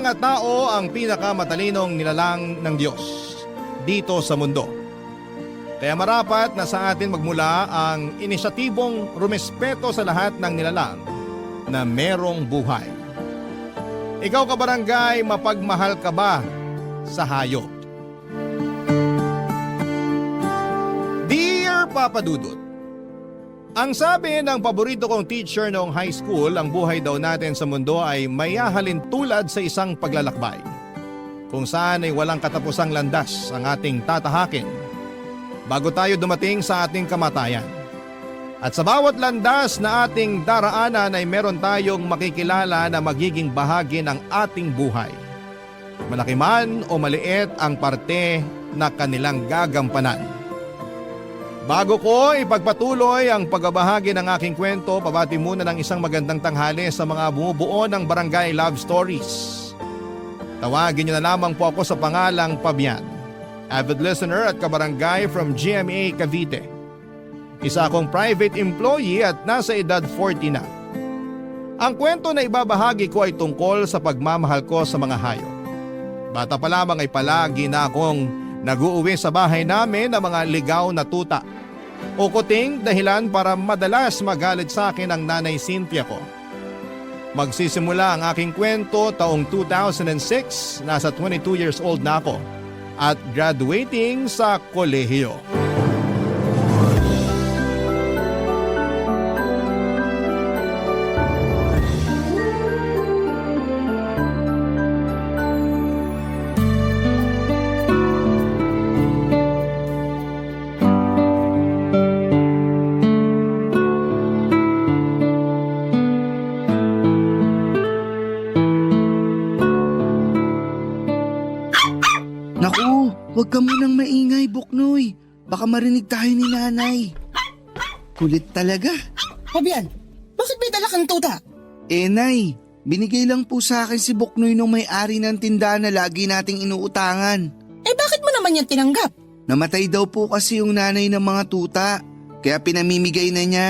mga tao ang pinakamatalinong nilalang ng Diyos dito sa mundo. Kaya marapat na sa atin magmula ang inisyatibong rumespeto sa lahat ng nilalang na merong buhay. Ikaw kabarangay, mapagmahal ka ba sa hayop? Dear Papa Dudut, ang sabi ng paborito kong teacher noong high school, ang buhay daw natin sa mundo ay mayahalin tulad sa isang paglalakbay, kung saan ay walang katapusang landas ang ating tatahakin bago tayo dumating sa ating kamatayan. At sa bawat landas na ating daraanan ay meron tayong makikilala na magiging bahagi ng ating buhay. Malaki man o maliit ang parte na kanilang gagampanan. Bago ko ipagpatuloy ang pagbabahagi ng aking kwento, pabati muna ng isang magandang tanghali sa mga bumubuo ng Barangay Love Stories. Tawagin niyo na lamang po ako sa pangalang Pabian, avid listener at kabarangay from GMA Cavite. Isa akong private employee at nasa edad 40 na. Ang kwento na ibabahagi ko ay tungkol sa pagmamahal ko sa mga hayop. Bata pa lamang ay palagi na akong nag-uuwi sa bahay namin ng mga ligaw na tuta o kuting, dahilan para madalas magalit sa akin ang nanay Cynthia ko. Magsisimula ang aking kwento taong 2006, nasa 22 years old na ako at graduating sa kolehiyo. Naku, huwag ka munang maingay, Buknoy. Baka marinig tayo ni nanay. Kulit talaga. Pabian, bakit may dala kang tuta? Nay, binigay lang po sa akin si Buknoy nung may-ari ng tindahan na lagi nating inuutangan. Bakit mo naman yan tinanggap? Namatay daw po kasi yung nanay ng mga tuta, kaya pinamimigay na niya.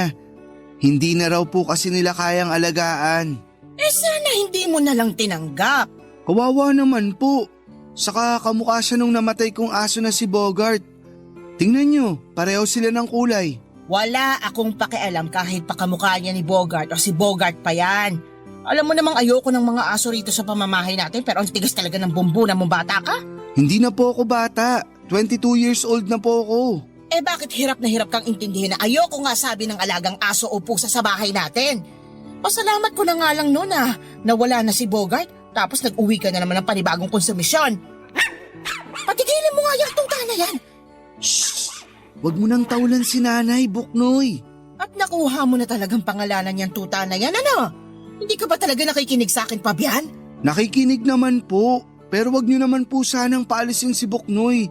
Hindi na raw po kasi nila kayang alagaan. Sana hindi mo na lang tinanggap. Kawawa naman po. Saka kamukha siya nung namatay kong aso na si Bogart. Tingnan nyo, pareho sila ng kulay. Wala akong pakialam kahit pakamukha niya ni Bogart o si Bogart pa yan. Alam mo namang ayoko ng mga aso rito sa pamamahay natin pero ang tigas talaga ng bumbuna mong bata ka. Hindi na po ako bata. 22 years old na po ako. Bakit hirap na hirap kang intindihin na ayoko nga sabi ng alagang aso o pusa sa bahay natin? Pasalamat ko na nga lang noon nawala na si Bogart tapos nag-uwi ka na naman ng panibagong konsumisyon. Patigilin mo nga yung tuta na yan. Shhh! Huwag mo nang tawalan si nanay, Buknoy. At nakuha mo na talagang pangalanan niyang tuta na yan, ano? Hindi ka ba talaga nakikinig sa akin, Pabian? Nakikinig naman po, pero wag niyo naman po sanang paalisin si Buknoy.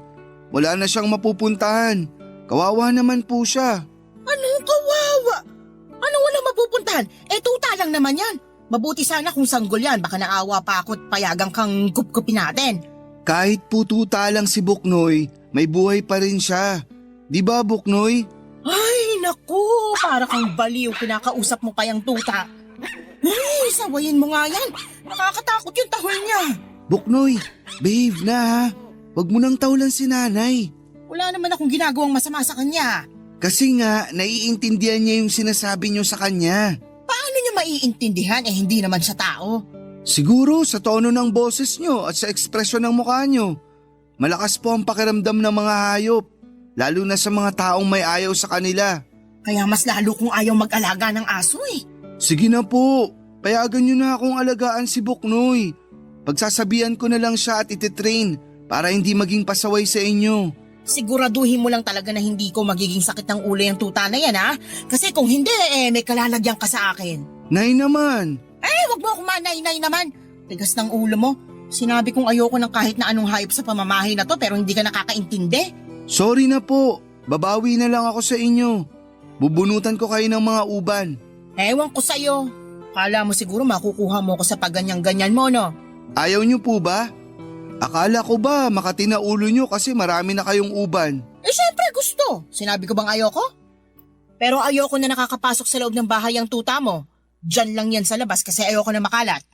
Wala na siyang mapupuntahan. Kawawa naman po siya. Anong kawawa? Anong wala mapupuntahan? Tuta lang naman yan. Mabuti sana kung sanggol yan, baka naawa pa ako at payagang kang kupkupin natin. Kahit po tuta lang si Buknoy, may buhay pa rin siya. Di ba, Buknoy? Ay, naku, para kang baliw, kinakausap mo pa yung tuta. Sawayin mo nga yan. Nakakatakot yung tahol niya. Buknoy, behave na ha. Huwag mo nang tawalan si nanay. Wala naman akong ginagawang masama sa kanya. Kasi nga, naiintindihan niya yung sinasabi niyo sa kanya. Paano niya maiintindihan hindi naman siya tao? Siguro sa tono ng boses niyo at sa ekspresyon ng mukha niyo. Malakas po ang pakiramdam ng mga hayop, lalo na sa mga taong may ayaw sa kanila. Kaya mas lalo kong ayaw mag-alaga ng aso Sige na po, payagan niyo na akong alagaan si Buknoy. Pagsasabihan ko na lang siya at ititrain para hindi maging pasaway sa inyo. Siguraduhin mo lang talaga na hindi ko magiging sakit ng ulo yung tuta na yan Kasi kung hindi may kalalagyan ka sa akin. Nay naman. Wag mo akong manay-nay naman. Tigas ng ulo mo. Sinabi kong ayoko ng kahit na anong hayop sa pamamahay na to pero hindi ka nakakaintindi. Sorry na po, babawi na lang ako sa inyo. Bubunutan ko kayo ng mga uban. Ewan ko sa'yo. Kala mo siguro makukuha mo ko sa pagganyan-ganyan mo, no? Ayaw niyo po ba? Akala ko ba makati na ulo niyo kasi marami na kayong uban? Syempre gusto. Sinabi ko bang ayoko? Pero ayoko na nakakapasok sa loob ng bahay ang tuta mo. Diyan lang yan sa labas kasi ayoko na makalat.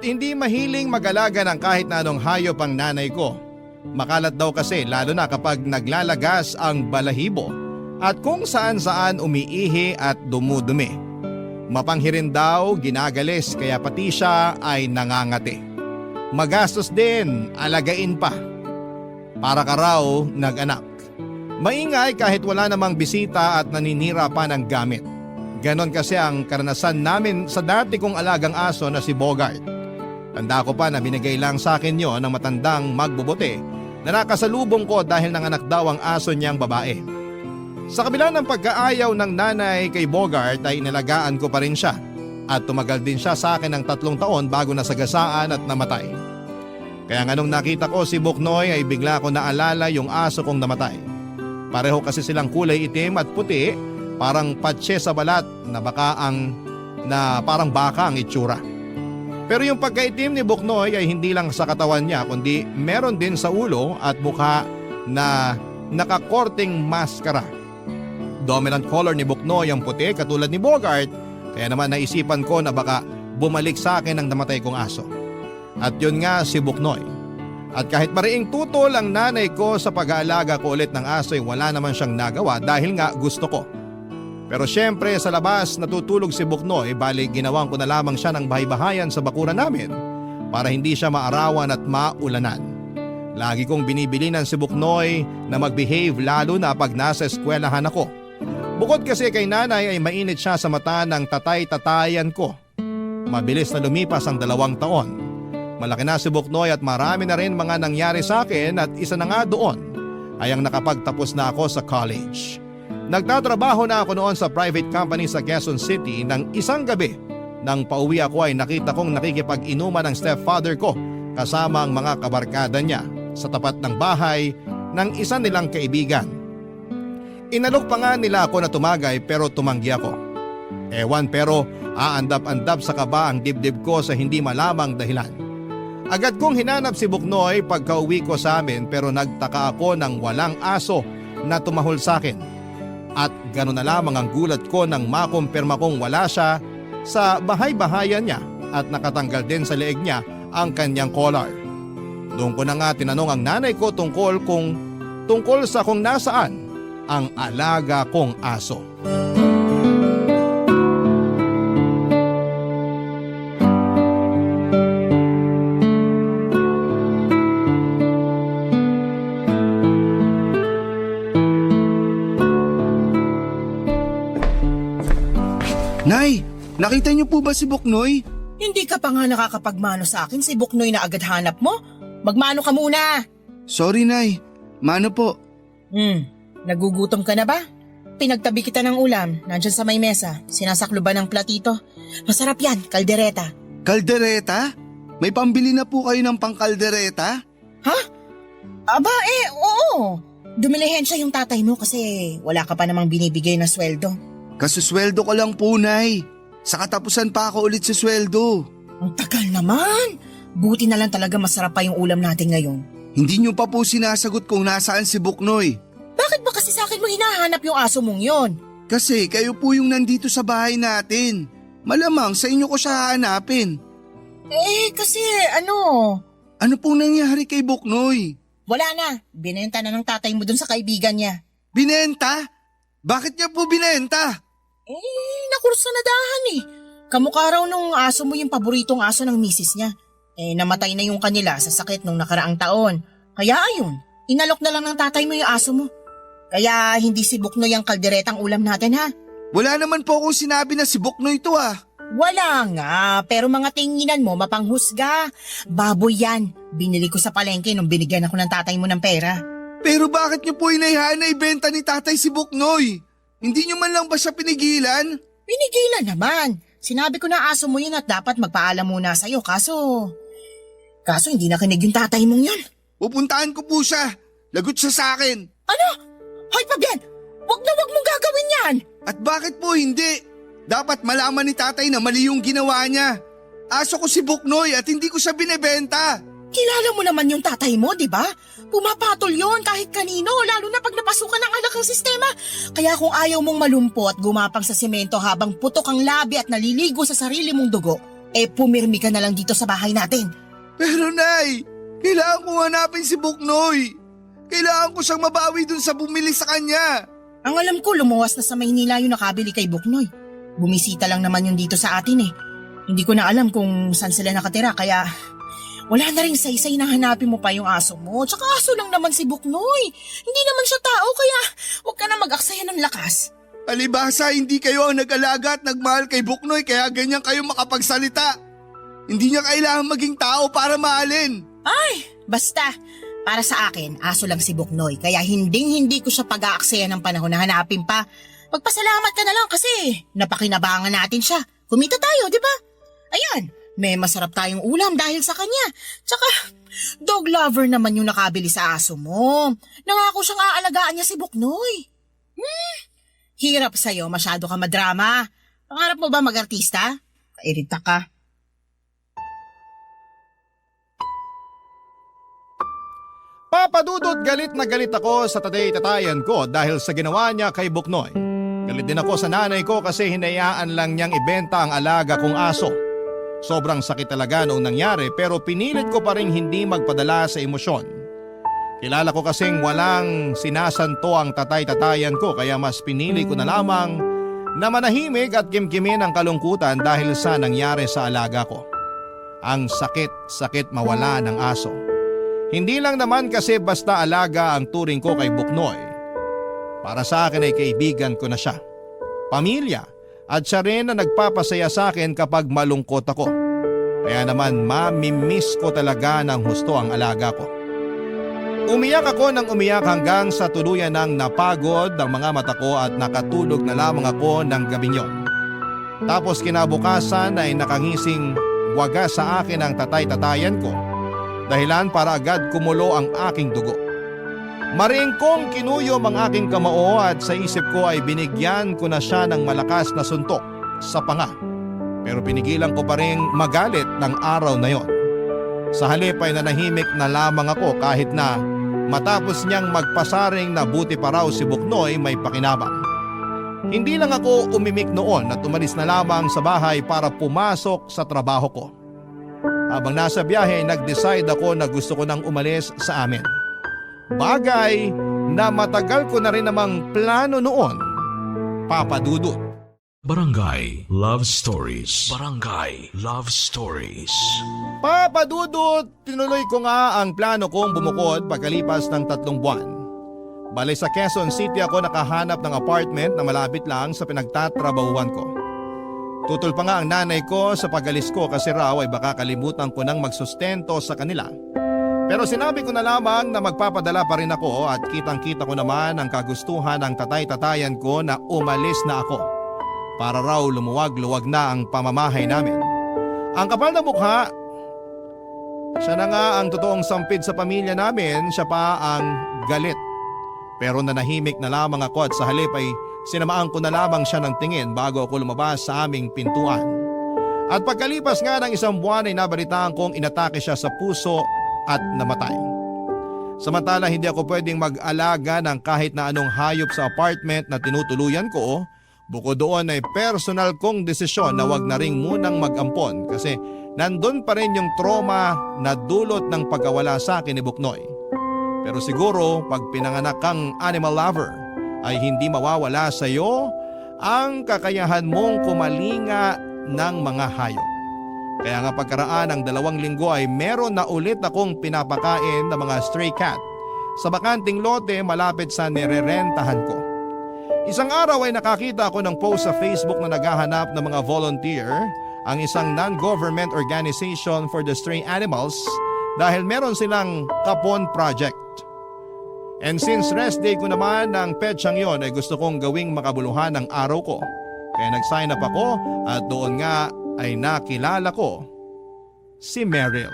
hindi mahiling mag-alaga ng kahit na anong hayop ang nanay ko. Makalat daw kasi lalo na kapag naglalagas ang balahibo at kung saan-saan umiihi at dumudumi. Mapanghirin daw, ginagalis kaya pati siya ay nangangati. Magastos din, alagain pa. Para ka raw nag-anak. Maingay kahit wala namang bisita at naninira pa ng gamit. Ganon kasi ang karanasan namin sa dati kong alagang aso na si Bogart. Tanda ko pa na binigay lang sa akin yon ng matandang magbubuti na nakasalubong ko dahil nanganak daw ang aso niyang babae. Sa kabila ng pagkaayaw ng nanay kay Bogart ay inalagaan ko pa rin siya at tumagal din siya sa akin ng 3 taon bago nasagasaan at namatay. Kaya nga nung nakita ko si Buknoy ay bigla ko naalala yung aso kong namatay. Pareho kasi silang kulay itim at puti, parang patse sa balat na parang baka ang itsura. Pero yung pagkaitim ni Buknoy ay hindi lang sa katawan niya kundi meron din sa ulo at mukha na nakakorting maskara. Dominant color ni Buknoy ang puti katulad ni Bogart, kaya naman naisipan ko na baka bumalik sa akin ang namatay kong aso. At yun nga si Buknoy. At kahit mariing tutol ang nanay ko sa pag-aalaga ko ulit ng aso ay wala naman siyang nagawa dahil nga gusto ko. Pero syempre sa labas natutulog si Buknoy bali ginawan ko na lamang siya ng bahay-bahayan sa bakuran namin para hindi siya maarawan at maulanan. Lagi kong binibilinan si Buknoy na mag-behave lalo na pag nasa eskwelahan ako. Bukod kasi kay nanay ay mainit siya sa mata ng tatay-tatayan ko. Mabilis na lumipas ang 2 taon. Malaki na si Buknoy at marami na rin mga nangyari sa akin at isa na nga doon ay ang nakapagtapos na ako sa college. Nagtatrabaho na ako noon sa private company sa Quezon City nang isang gabi. Nang pauwi ako ay nakita kong nakikipag-inuman ng stepfather ko kasama ang mga kabarkada niya sa tapat ng bahay ng isa nilang kaibigan. Inalok pa nga nila ako na tumagay pero tumanggi ako. Ewan pero aandap-andap sa kaba ang dibdib ko sa hindi malamang dahilan. Agad kong hinanap si Buknoy pagka-uwi ko sa amin pero nagtaka ako ng walang aso na tumahol sa akin. At gano'n na lamang ang gulat ko nang makumpirma kong wala siya sa bahay-bahayan niya at nakatanggal din sa leeg niya ang kanyang collar. Doon ko na nga tinanong ang nanay ko tungkol sa kung nasaan ang alaga kong aso. Nay, nakita niyo po ba si Buknoy? Hindi ka pa nga nakakapagmano sa akin si Buknoy na agad hanap mo? Magmano ka muna! Sorry, Nay. Mano po? Nagugutom ka na ba? Pinagtabi kita ng ulam, nandyan sa may mesa, sinasakluban ng platito. Masarap yan, kaldereta. Kaldereta? May pambili na po kayo ng pangkaldereta? Ha? Aba oo. Dumilihensya yung tatay mo kasi wala ka pa namang binibigay na sweldo. Kasusweldo ko lang po, Nay. Sa katapusan pa ako ulit sa sweldo. Ang tagal naman. Buti na lang talaga masarap pa yung ulam natin ngayon. Hindi niyo pa po sinasagot kung nasaan si Buknoy. Bakit ba kasi sa akin mo hinahanap yung aso mong yon? Kasi kayo po yung nandito sa bahay natin. Malamang sa inyo ko siya hahanapin. Kasi Ano pong nangyari kay Buknoy? wala na. Binenta na ng tatay mo dun sa kaibigan niya. Binenta? Bakit niya po binenta? Nakursa na dahan Kamukha raw nung aso mo yung paboritong aso ng misis niya. Namatay na yung kanila sa sakit nung nakaraang taon. Kaya ayun, inalok na lang ng tatay mo yung aso mo. Kaya hindi si Buknoy ang kalderetang ulam natin ha. Wala naman po akong sinabi na si Buknoy to ah. Wala nga, pero mga tinginan mo mapanghusga. Baboy yan. Binili ko sa palengke nung binigyan ako ng tatay mo ng pera. Pero bakit niyo po inayahan na ibenta ni tatay si Buknoy? Hindi niyo man lang ba siya pinigilan? Pinigilan naman. Sinabi ko na aso mo yun at dapat magpaalam muna sa'yo kaso hindi nakinig yung tatay mong yun. Pupuntahan ko po siya. Lagot siya sa akin. Ano? Hoy Fabian! Wag mong gagawin yan! At bakit po hindi? Dapat malaman ni tatay na mali yung ginawa niya. Aso ko si Buknoy at hindi ko siya binebenta. Kilala mo naman yung tatay mo, di ba? Pumapatol yon kahit kanino, lalo na pag napasukan ng alak ang sistema. Kaya kung ayaw mong malumpo at gumapang sa semento habang putok ang labi at naliligo sa sarili mong dugo, pumirmi ka na lang dito sa bahay natin. Pero Nay, kailangan ko hanapin si Buknoy. Kailangan ko siyang mabawi dun sa bumili sa kanya. Ang alam ko, lumuwas na sa Maynila yung nakabili kay Buknoy. Bumisita lang naman yung dito sa atin eh. Hindi ko na alam kung saan sila nakatira kaya wala na rin saysay na hanapin mo pa yung aso mo. Tsaka aso lang naman si Buknoy. Hindi naman siya tao kaya huwag ka na mag-aksaya ng lakas. Alibasa, hindi kayo ang nag-alaga at nagmahal kay Buknoy kaya ganyan kayo makapagsalita. Hindi niya kailangan maging tao para mahalin. Ay, basta. Para sa akin, aso lang si Buknoy kaya hindi ko siya pag-aaksaya ng panahon na hanapin pa. Magpasalamat ka na lang kasi napakinabangan natin siya. Kumita tayo, di ba? Ayan, may masarap tayong ulam dahil sa kanya. Tsaka, dog lover naman yung nakabili sa aso mo. Nangako siyang aalagaan niya si Buknoy. Hirap sa'yo, masyado ka madrama. Pangarap mo ba mag-artista? Kairita ka. Papadudot, galit na galit ako sa tatay-tatayan ko dahil sa ginawa niya kay Buknoy. Galit din ako sa nanay ko kasi hinayaan lang niyang ibenta ang alaga kong aso. Sobrang sakit talaga noong nangyari pero pinilit ko pa rin hindi magpadala sa emosyon. Kilala ko kasing walang sinasanto ang tatay-tatayan ko kaya mas pinili ko na lamang na manahimik at kimkimin ang kalungkutan dahil sa nangyari sa alaga ko. Ang sakit mawala ng aso. Hindi lang naman kasi basta alaga ang turing ko kay Buknoy. Para sa akin ay kaibigan ko na siya. Pamilya at siya rin na nagpapasaya sa akin kapag malungkot ako. Kaya naman mamimiss ko talaga ng husto ang alaga ko. Umiyak ako ng umiyak hanggang sa tuluyan ng napagod ang mga mata ko at nakatulog na lamang ako ng gabing yon. Tapos kinabukasan ay nakangising wagas sa akin ang tatay-tatayan ko. Dahilan para agad kumulo ang aking dugo. Maringkong kinuyom ang aking kamao at sa isip ko ay binigyan ko na siya ng malakas na suntok sa panga. Pero pinigilan ko pa rin magalit ng araw na yon. Sa halip ay nanahimik na lamang ako kahit na matapos niyang magpasaring na buti pa raw si Buknoy may pakinabang. Hindi lang ako umimik noon at umalis na lamang sa bahay para pumasok sa trabaho ko. Habang nasa biyahe, nag-decide ako na gusto ko nang umalis sa amin. Bagay na matagal ko na rin namang plano noon, Papadudot. Barangay Love Stories. Barangay Love Stories. Papadudot, tinuloy ko nga ang plano kong bumukod pagkalipas ng 3 buwan. Bale sa Quezon City ako nakahanap ng apartment na malapit lang sa pinagtatrabahuan ko. Tutol pa nga ang nanay ko sa pagalis ko kasi raw ay baka kalimutan ko nang magsustento sa kanila. Pero sinabi ko na lamang na magpapadala pa rin ako at kitang-kita ko naman ang kagustuhan ng tatay-tatayan ko na umalis na ako. Para raw lumuwag-luwag na ang pamamahay namin. Ang kapal na mukha, siya na nga ang totoong sampid sa pamilya namin, siya pa ang galit. Pero nanahimik na lamang ako at sa halip ay sinamaan ko na lamang siya ng tingin bago ako lumabas sa aming pintuan. At pagkalipas nga ng 1 buwan ay nabalitaan kong inatake siya sa puso at namatay. Samantala hindi ako pwedeng mag-alaga ng kahit na anong hayop sa apartment na tinutuluyan ko. Bukod doon ay personal kong desisyon na wag na ring munang mag-ampon kasi nandun pa rin yung trauma na dulot ng pagkawala sa akin ni Buknoy. Pero siguro pag pinanganak kang animal lover ay hindi mawawala sa iyo ang kakayahan mong kumalinga ng mga hayop. Kaya nga pagkaraan ng 2 linggo ay meron na ulit akong pinapakain ng mga stray cat sa bakanting lote malapit sa nirerentahan ko. Isang araw ay nakakita ako ng post sa Facebook na naghahanap ng mga volunteer, ang isang non-government organization for the stray animals dahil meron silang kapon project. And since rest day ko naman ng petsyang yon ay gusto kong gawing makabuluhan ng araw ko. Kaya nag-sign up ako at doon nga ay nakilala ko si Meryl.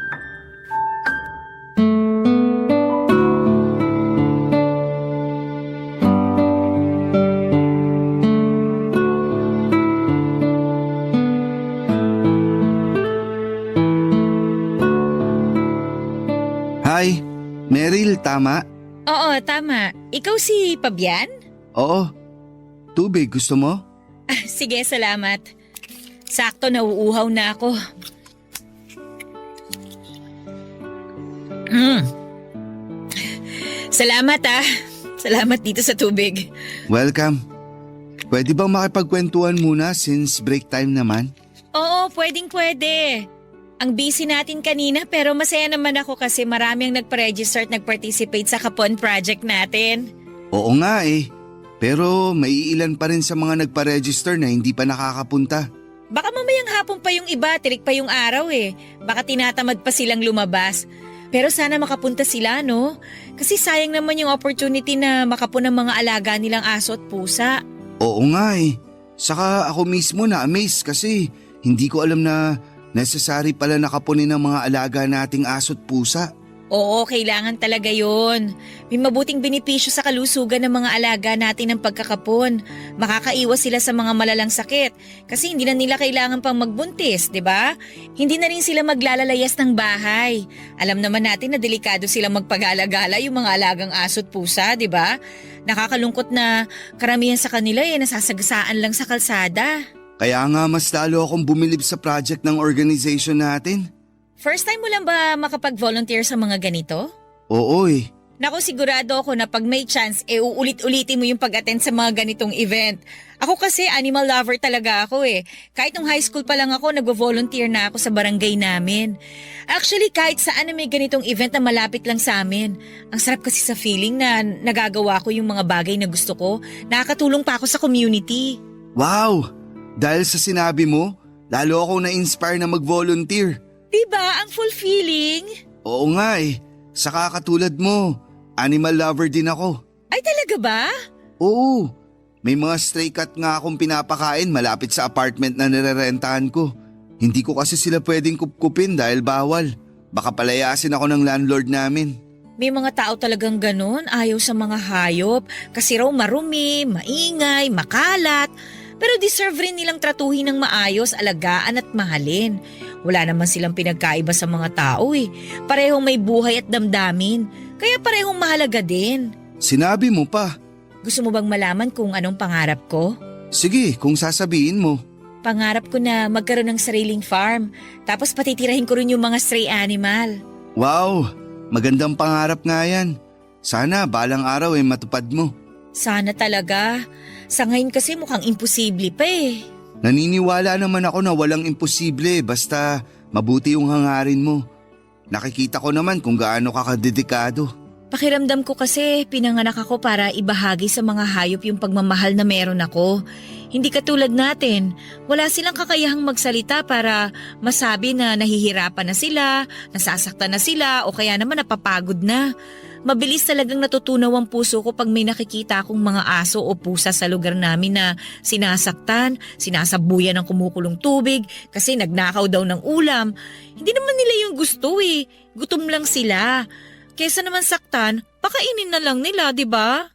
Hi, Meryl, tama? Oo, tama. Ikaw si Pabian? Oo. Tubig, gusto mo? Sige, salamat. Sakto nauuhaw na ako. Salamat ah. Salamat dito sa tubig. Welcome. Pwede bang makipagkwentuhan muna since break time naman? Oo, pwede. Ang busy natin kanina pero masaya naman ako kasi marami ang nagpa-register at nag-participate sa Kapon project natin. Oo nga eh. Pero may ilan pa rin sa mga nagpa-register na hindi pa nakakapunta. Baka mamayang hapon pa yung iba, tirik pa yung araw eh. Baka tinatamad pa silang lumabas. Pero sana makapunta sila, no? Kasi sayang naman yung opportunity na makapun ng mga alaga nilang aso at pusa. Oo nga eh. Saka ako mismo na-amaze kasi hindi ko alam na necessary pala nakapunin ng mga alaga nating aso at pusa. Oo, kailangan talaga yon. May mabuting benepisyo sa kalusugan ng mga alaga natin ng pagkakapon. Makakaiwas sila sa mga malalang sakit kasi hindi na nila kailangan pang magbuntis, di ba? Hindi na rin sila maglalalayas ng bahay. Alam naman natin na delikado silang magpag-alagala yung mga alagang aso at pusa, di ba? Nakakalungkot na karamihan sa kanila nasasagasaan lang sa kalsada. Kaya nga mas lalo akong bumilib sa project ng organization natin. First time mo lang ba makapag-volunteer sa mga ganito? Oo eh. Naku, sigurado ako na pag may chance, uulit-ulitin mo yung pag-attend sa mga ganitong event. Ako kasi animal lover talaga ako eh. Kahit nung high school pa lang ako, nag-volunteer na ako sa barangay namin. Actually, kahit saan na may ganitong event na malapit lang sa amin. Ang sarap kasi sa feeling na nagagawa ko yung mga bagay na gusto ko. Nakakatulong pa ako sa community. Wow! Dahil sa sinabi mo, lalo akong na-inspire na mag-volunteer. Diba? Ang fulfilling. Oo nga eh. Saka katulad mo, animal lover din ako. Ay talaga ba? Oo. May mga stray cat nga akong pinapakain malapit sa apartment na nirerentahan ko. Hindi ko kasi sila pwedeng kupkupin dahil bawal. Baka palayasin ako ng landlord namin. May mga tao talagang ganun, ayaw sa mga hayop kasi raw marumi, maingay, makalat. Pero deserve rin nilang tratuhin ng maayos, alagaan at mahalin. Wala naman silang pinagkaiba sa mga tao eh. Parehong may buhay at damdamin. Kaya parehong mahalaga din. Sinabi mo pa. Gusto mo bang malaman kung anong pangarap ko? Sige, kung sasabihin mo. Pangarap ko na magkaroon ng sariling farm. Tapos patitirahin ko rin yung mga stray animal. Wow, magandang pangarap nga yan. Sana balang araw matupad mo. Sana talaga. Sa ngayon kasi mukhang imposible pa eh. Naniniwala naman ako na walang imposible basta mabuti yung hangarin mo. Nakikita ko naman kung gaano ka kadedikado. Pakiramdam ko kasi pinanganak ako para ibahagi sa mga hayop yung pagmamahal na meron ako. Hindi katulad natin, wala silang kakayahang magsalita para masabi na nahihirapan na sila, nasasaktan na sila o kaya naman napapagod na. Mabilis talagang natutunaw ang puso ko pag may nakikita akong mga aso o pusa sa lugar namin na sinasaktan, sinasabuyan ng kumukulong tubig kasi nagnakaw daw ng ulam. Hindi naman nila yung gusto eh. Gutom lang sila. Kesa naman saktan, pakainin na lang nila, di ba?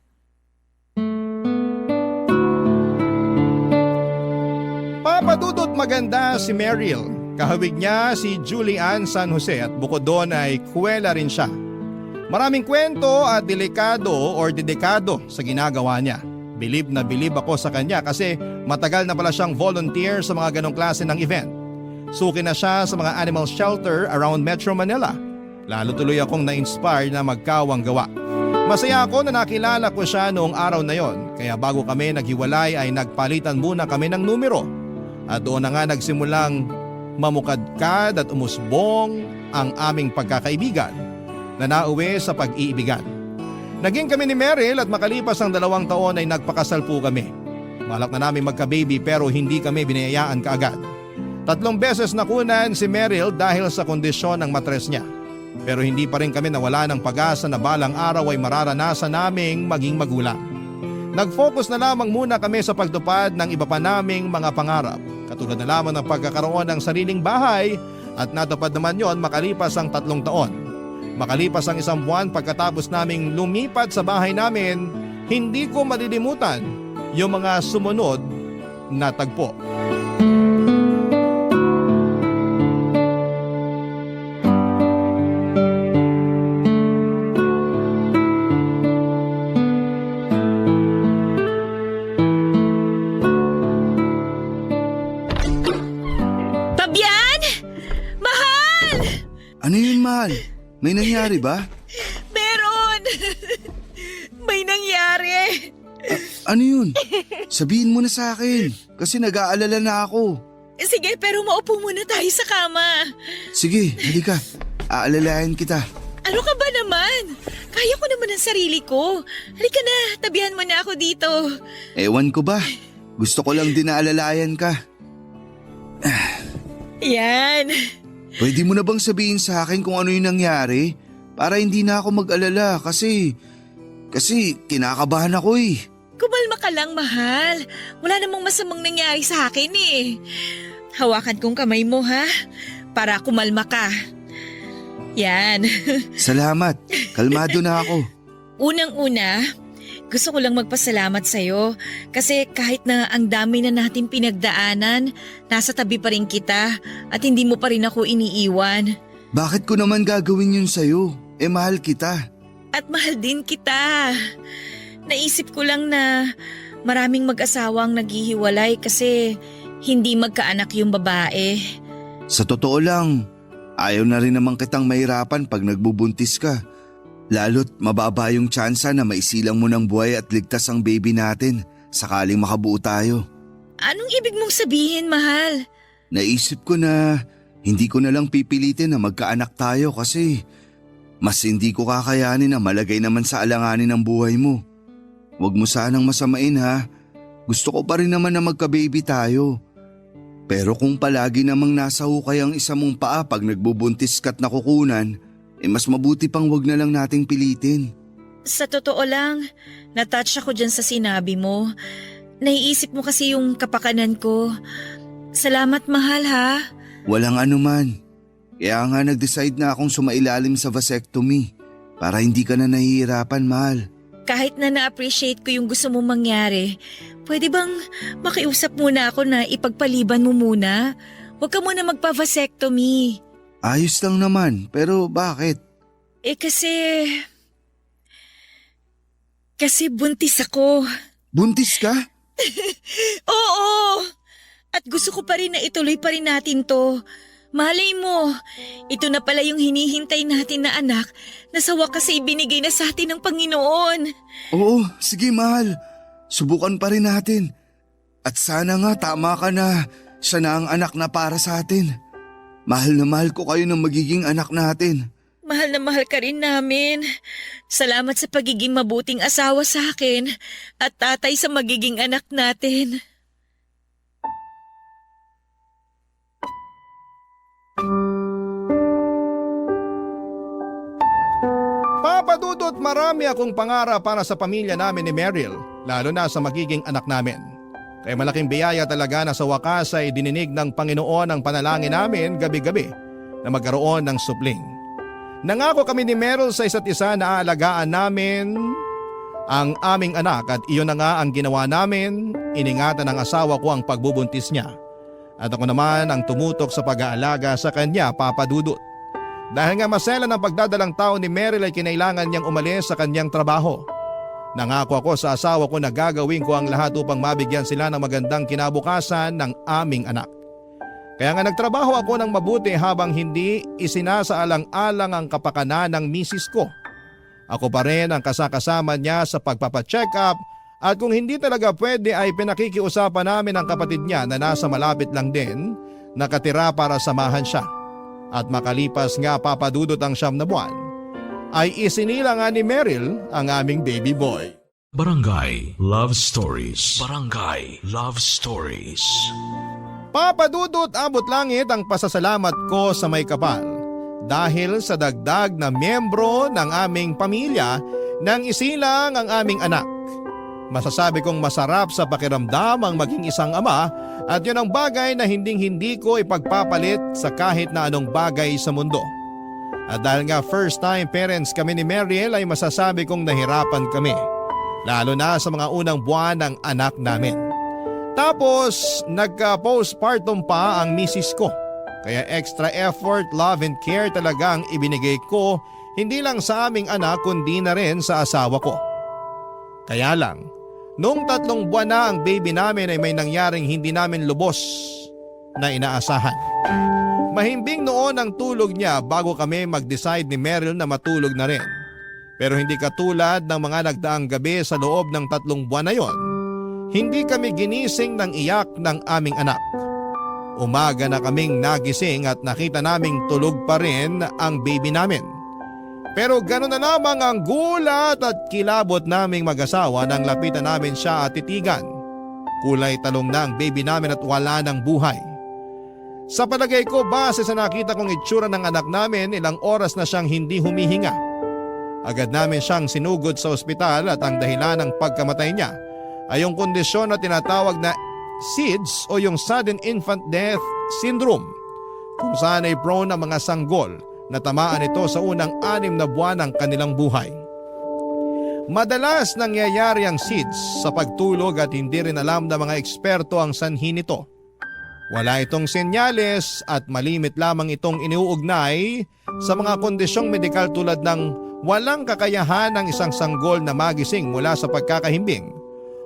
Papadudot maganda si Meryl. Kahawig niya si Julian San Jose at bukod doon ay kuwela rin siya. Maraming kwento at delikado or dedikado sa ginagawa niya. Bilib na bilib ako sa kanya kasi matagal na pala siyang volunteer sa mga ganong klase ng event. Suki na siya sa mga animal shelter around Metro Manila. Lalo tuloy akong na-inspire na magkawang gawa. Masaya ako na nakilala ko siya noong araw na yon, kaya bago kami naghiwalay ay nagpalitan muna kami ng numero. At doon na nga nagsimulang mamukadkad at umusbong ang aming pagkakaibigan na nauwi sa pag-iibigan. Naging kami ni Meryl at makalipas ang 2 taon ay nagpakasal po kami. Malak na namin magka-baby pero hindi kami binayaan kaagad. 3 beses nakunan si Meryl dahil sa kondisyon ng matres niya. Pero hindi pa rin kami nawala ng pag-asa na balang araw ay mararanasan naming maging magulang. Nag-focus na lamang muna kami sa pagtupad ng iba pa naming mga pangarap. Katulad na lamang ng pagkakaroon ng sariling bahay at natupad naman yon makalipas ang 3 taon. Makalipas ang 1 buwan pagkatapos naming lumipat sa bahay namin, hindi ko malilimutan yung mga sumunod na tagpo. mahal? May nangyari ba? Meron! May nangyari! Ano yun? Sabihin mo na sa akin kasi nag-aalala na ako. Sige, pero maupo muna tayo sa kama. Sige, halika. Aalalayan kita. Ano ka ba naman? Kaya ko naman ang sarili ko. Halika na, tabihan mo na ako dito. Ewan ko ba? Gusto ko lang din na alalayan ka. Yan. Pwede mo na bang sabihin sa akin kung ano yung nangyari? Para hindi na ako mag-alala kasi kinakabahan ako eh. Kumalma ka lang, mahal. Wala namang masamang nangyari sa akin eh. Hawakan kong kamay mo, ha? Para kumalma ka. Yan. Salamat. Kalmado na ako. Unang-una, gusto ko lang magpasalamat sa'yo kasi kahit na ang dami na natin pinagdaanan, nasa tabi pa rin kita at hindi mo pa rin ako iniiwan. Bakit ko naman gagawin yun sa'yo? Mahal kita. At mahal din kita. Naisip ko lang na maraming mag-asawang naghihiwalay kasi hindi magkaanak yung babae. Sa totoo lang, ayaw na rin naman kitang mahirapan pag nagbubuntis ka. Lalo't mababa yung tsansa na maisilang mo ng buhay at ligtas ang baby natin sakaling makabuo tayo. Anong ibig mong sabihin, mahal? Naisip ko na hindi ko na lang pipilitin na magkaanak tayo kasi mas hindi ko kakayanin na malagay naman sa alanganin ang buhay mo. Huwag mo sanang masamain ha. Gusto ko pa rin naman na magka-baby tayo. Pero kung palagi namang nasa hukay ang isa mong paa pag nagbubuntis ka't nakukunan, mas mabuti pang wag na lang nating pilitin. Sa totoo lang, natouch ako dyan sa sinabi mo. Naiisip mo kasi yung kapakanan ko. Salamat, mahal ha. Walang anuman. Kaya nga nag-decide na akong sumailalim sa vasectomy para hindi ka na nahihirapan, mahal. Kahit na na-appreciate ko yung gusto mong mangyari, pwede bang makiusap muna ako na ipagpaliban mo muna? Huwag ka muna magpa-vasectomy. Ayos lang naman, pero bakit? Kasi buntis ako. Buntis ka? Oo! At gusto ko pa rin na ituloy pa rin natin to. Malay mo, ito na pala yung hinihintay natin na anak na sa wakas ay binigay na sa atin ng Panginoon. Oo, sige mahal. Subukan pa rin natin. At sana nga tama ka na siya na ang anak na para sa atin. Mahal na mahal ko kayo ng magiging anak natin. Mahal na mahal ka rin namin. Salamat sa pagiging mabuting asawa sa akin at tatay sa magiging anak natin. Papa Dudut, marami akong pangarap para sa pamilya namin ni Meryl, lalo na sa magiging anak namin. Kaya malaking biyaya talaga na sa wakas ay dininig ng Panginoon ang panalangin namin gabi-gabi na magkaroon ng supling. Nangako kami ni Meryl sa isa't isa na aalagaan namin ang aming anak at iyon na nga ang ginawa namin. Iningatan ng asawa ko ang pagbubuntis niya. At ako naman ang tumutok sa pag-aalaga sa kanya, Papa Dudut. Dahil nga masela ng pagdadalang tao ni Meryl ay kinailangan niyang umalis sa kanyang trabaho. Nangako ako sa asawa ko na gagawin ko ang lahat upang mabigyan sila ng magandang kinabukasan ng aming anak. Kaya nga nagtrabaho ako ng mabuti habang hindi isinasaalang-alang ang kapakanan ng misis ko. Ako pa rin ang kasakasama niya sa pagpapacheck up at kung hindi talaga pwede ay pinakikiusapan namin ang kapatid niya na nasa malapit lang din, nakatira para samahan siya. At makalipas nga Papa Dudut ang 9 na buwan, ay isinila nga ni Meryl ang aming baby boy. Barangay Love Stories. Barangay Love Stories. Papa Dudut, abot langit ang pasasalamat ko sa may kapal dahil sa dagdag na miyembro ng aming pamilya nang isilang ang aming anak. Masasabi kong masarap sa pakiramdam ang maging isang ama at yun ang bagay na hindi ko ipagpapalit sa kahit na anong bagay sa mundo. At dahil nga first time parents kami ni Meryl ay masasabi kong nahirapan kami, lalo na sa mga unang buwan ng anak namin. Tapos nagka-postpartum pa ang misis ko, kaya extra effort, love and care talaga ang ibinigay ko hindi lang sa aming anak kundi na rin sa asawa ko. Kaya lang, nung 3 buwan na ang baby namin ay may nangyaring hindi namin lubos na inaasahan. Mahimbing noon ang tulog niya bago kami mag-decide ni Meryl na matulog na rin. Pero hindi katulad ng mga nagdaang gabi sa loob ng 3 buwan na yon. Hindi kami ginising ng iyak ng aming anak. Umaga na kaming nagising at nakita naming tulog pa rin ang baby namin. Pero gano'n na lamang ang gulat at kilabot naming mag-asawa nang lapitan namin siya at titigan. Kulay talong na ang baby namin at wala ng buhay. Sa palagay ko, base sa nakita kong itsura ng anak namin, ilang oras na siyang hindi humihinga. Agad namin siyang sinugod sa ospital at ang dahilan ng pagkamatay niya ay yung kondisyon na tinatawag na SIDS o yung Sudden Infant Death Syndrome, kung saan ay prone ang mga sanggol na tamaan ito sa unang 6 na buwan ng kanilang buhay. Madalas nangyayari ang SIDS sa pagtulog at hindi rin alam ng mga eksperto ang sanhi nito. Wala itong senyales at malimit lamang itong iniuugnay sa mga kondisyong medikal tulad ng walang kakayahan ng isang sanggol na magising mula sa pagkakahimbing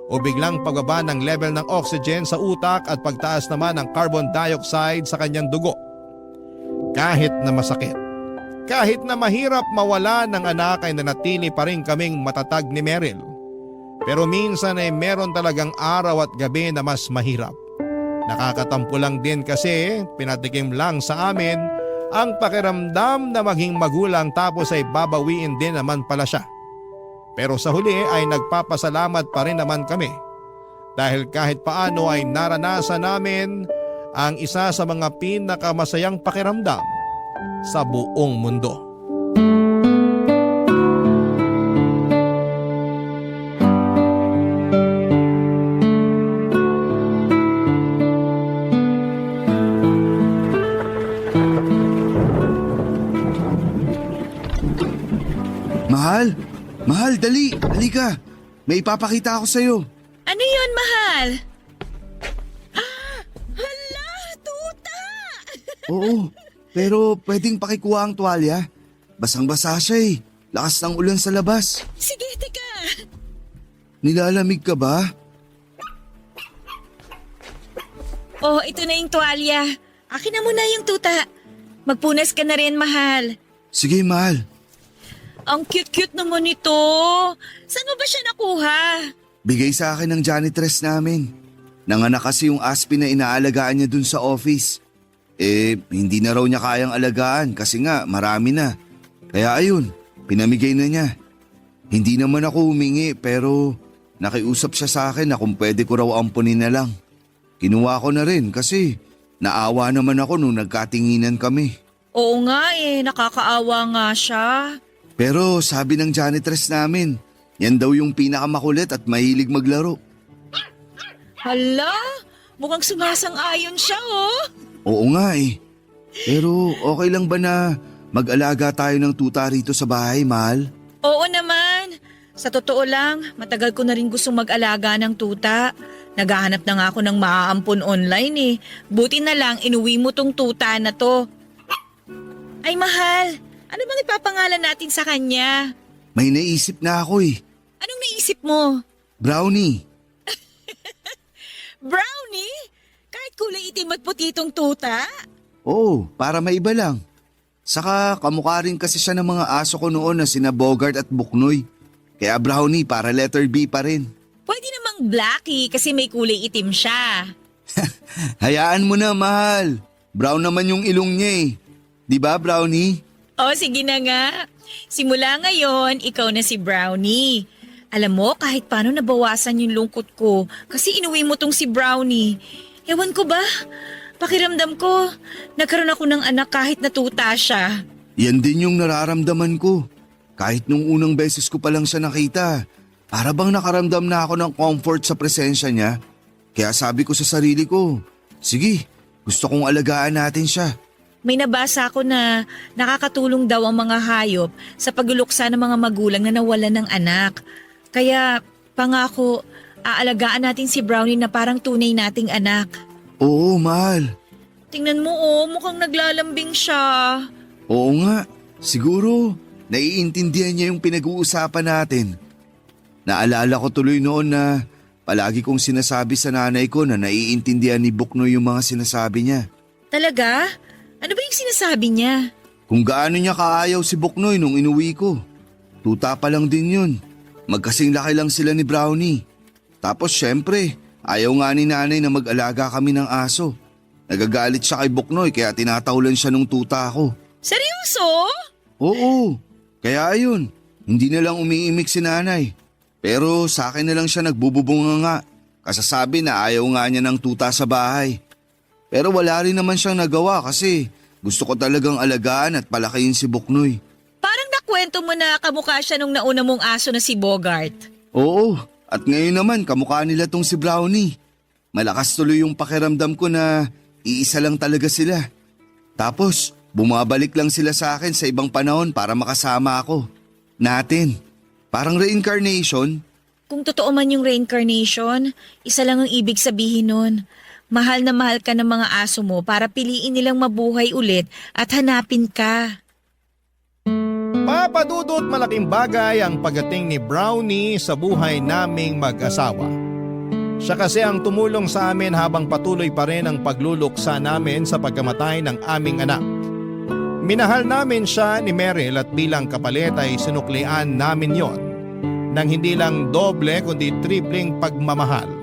o biglang pagbaba ng level ng oxygen sa utak at pagtaas naman ng carbon dioxide sa kanyang dugo. Kahit na masakit, kahit na mahirap mawala ng anak ay nanatili pa rin kaming matatag ni Meryl. Pero minsan ay meron talagang araw at gabi na mas mahirap. Nakakatampo lang din kasi pinatikim lang sa amin ang pakiramdam na maging magulang tapos ay babawiin din naman pala siya. Pero sa huli ay nagpapasalamat pa rin naman kami dahil kahit paano ay naranasan namin ang isa sa mga pinakamasayang pakiramdam sa buong mundo. Mahal, dali, halika. May ipapakita ako sa'yo. Ano yun, mahal? Hala, tuta! Oo, pero pwedeng pakikuha ang tuwalya. Basang-basa siya eh. Lakas ng ulan sa labas. Sige, tika. Nilalamig ka ba? Oh, ito na yung tuwalya. Akin na muna yung tuta. Magpunas ka na rin, mahal. Sige, mahal. Ang cute-cute naman ito. Saan mo ba siya nakuha? Bigay sa akin ng janitress namin. Nanganak kasi yung aspin na inaalagaan niya dun sa office. Hindi na raw niya kayang alagaan kasi nga marami na. Kaya ayun, pinamigay na niya. Hindi naman ako humingi pero nakiusap siya sa akin na kung pwede ko raw ampunin na lang. Kinuha ko na rin kasi naawa naman ako nung nagkatinginan kami. Oo nga nakakaawa nga siya. Pero sabi ng janitress namin, yan daw yung pinakamakulit at mahilig maglaro. Hala, mukhang sumasang-ayon siya Oo nga eh. Pero okay lang ba na mag-alaga tayo ng tuta rito sa bahay, mahal? Oo naman. Sa totoo lang, matagal ko na rin gustong mag-alaga ng tuta. Naghahanap na nga ako ng maaampon online Buti na lang inuwi mo tong tuta na to. Ay mahal, ano bang ipapangalan natin sa kanya? May naisip na ako eh. Anong naisip mo? Brownie. Brownie? Kahit kulay itim at puti itong tuta? Oo, para maiba lang. Saka kamukha rin kasi siya ng mga aso ko noon na sina Bogart at Buknoy. Kaya Brownie para letter B pa rin. Pwede namang Blackie kasi may kulay itim siya. Hayaan mo na, mahal. Brown naman yung ilong niya eh. Di ba, Brownie? Sige na nga. Simula ngayon, ikaw na si Brownie. Alam mo, kahit paano nabawasan yung lungkot ko kasi inuwi mo tong si Brownie. Ewan ko ba? Pakiramdam ko, nagkaroon ako ng anak kahit natuta siya. Yan din yung nararamdaman ko. Kahit nung unang beses ko pa lang siya nakita, para bang nakaramdam na ako ng comfort sa presensya niya. Kaya sabi ko sa sarili ko, sige, gusto kong alagaan natin siya. May nabasa ako na nakakatulong daw ang mga hayop sa pagluluksa ng mga magulang na nawalan ng anak. Kaya pangako, aalagaan natin si Brownie na parang tunay nating anak. Oo, mahal. Tingnan mo mukhang naglalambing siya. Oo nga, siguro naiintindihan niya yung pinag-uusapan natin. Naalala ko tuloy noon na palagi kong sinasabi sa nanay ko na naiintindihan ni Buknoy yung mga sinasabi niya. Talaga? Ano ba yung sinasabi niya? Kung gaano niya kaayaw si Buknoy nung inuwi ko. Tuta pa lang din yun. Magkasing laki lang sila ni Brownie. Tapos syempre, ayaw nga ni nanay na mag-alaga kami ng aso. Nagagalit siya kay Buknoy kaya tinatahulan siya nung tuta ko. Seryoso? Oo, kaya ayun, hindi na lang umiimik si nanay. Pero sa akin na lang siya nagbububunga nga. Kasasabi na ayaw nga niya ng tuta sa bahay. Pero wala rin naman siyang nagawa kasi gusto ko talagang alagaan at palakihin si Buknoy. Parang nakwento mo na kamukha siya nung nauna mong aso na si Bogart. Oo, at ngayon naman kamukha nila tong si Brownie. Malakas tuloy yung pakiramdam ko na iisa lang talaga sila. Tapos bumabalik lang sila sa akin sa ibang panahon para makasama ako. Natin. Parang reincarnation. Kung totoo man yung reincarnation, isa lang ang ibig sabihin nun. Mahal na mahal ka ng mga aso mo para piliin nilang mabuhay ulit at hanapin ka. Papadudot malaking bagay ang pagdating ni Brownie sa buhay naming mag-asawa. Siya kasi ang tumulong sa amin habang patuloy pa rin ang pagluluksa namin sa pagkamatay ng aming anak. Minahal namin siya ni Meryl at bilang kapalit ay sinuklian namin yon nang hindi lang doble kundi tripling pagmamahal.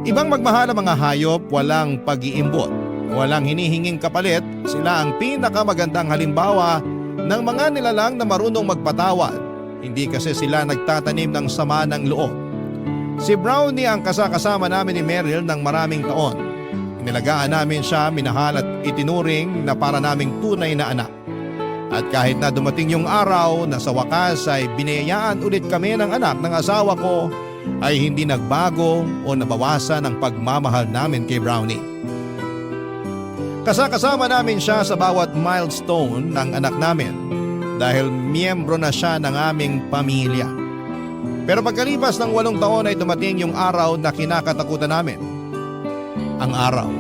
Ibang magmahal ang mga hayop, walang pag-iimbot, walang hinihinging kapalit, sila ang pinakamagandang halimbawa ng mga nilalang na marunong magpatawad. Hindi kasi sila nagtatanim ng sama ng loob. Si Brownie ang kasakasama namin ni Meryl ng maraming taon. Inilagaan namin siya, minahal at itinuring na para naming tunay na anak. At kahit na dumating yung araw na sa wakas ay biniyayaan ulit kami ng anak ng asawa ko, ay hindi nagbago o nabawasan ang pagmamahal namin kay Brownie. Kasakasama namin siya sa bawat milestone ng anak namin dahil miyembro na siya ng aming pamilya. Pero pagkalipas ng 8 taon ay dumating yung araw na kinakatakutan namin. Ang araw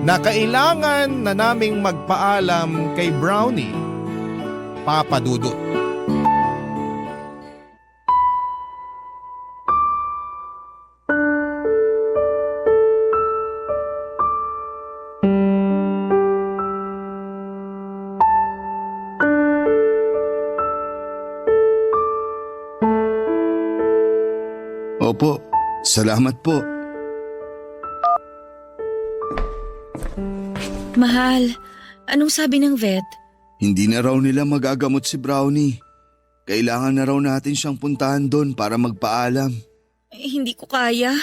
na kailangan na naming magpaalam kay Brownie, Papa Dudut. Opo, salamat po. Mahal, anong sabi ng vet? Hindi na raw nila magagamot si Brownie. Kailangan na raw natin siyang puntahan doon para magpaalam. Hindi ko kaya.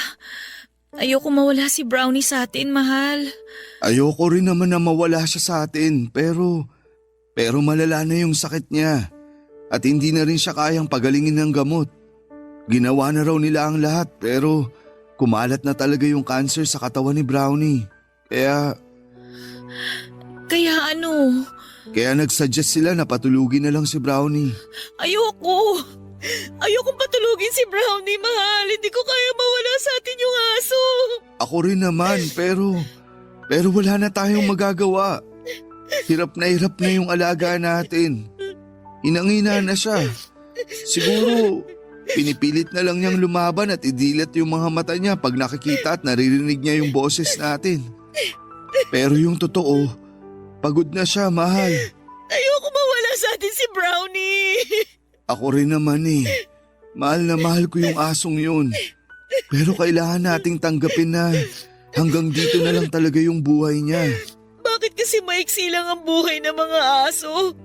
Ayoko mawala si Brownie sa atin, mahal. Ayoko rin naman na mawala siya sa atin pero malala na yung sakit niya at hindi na rin siya kayang pagalingin ng gamot. Ginawa na raw nila ang lahat pero kumalat na talaga yung cancer sa katawan ni Brownie. Kaya ano? Kaya nagsuggest sila na patulugin na lang si Brownie. Ayoko. Ayokong patulugin si Brownie, mahal. Hindi ko kaya mawala sa atin yung aso. Ako rin naman pero wala na tayong magagawa. Hirap na yung alaga natin. Inangina na siya. Siguro pinipilit na lang niyang lumaban at idilat yung mga mata niya pag nakikita at naririnig niya yung boses natin. Pero yung totoo, pagod na siya, mahal. Ayoko mawala sa atin si Brownie. Ako rin naman eh. Mahal na mahal ko yung asong yun. Pero kailangan nating tanggapin na hanggang dito na lang talaga yung buhay niya. Bakit kasi maiksi lang ang buhay ng mga aso?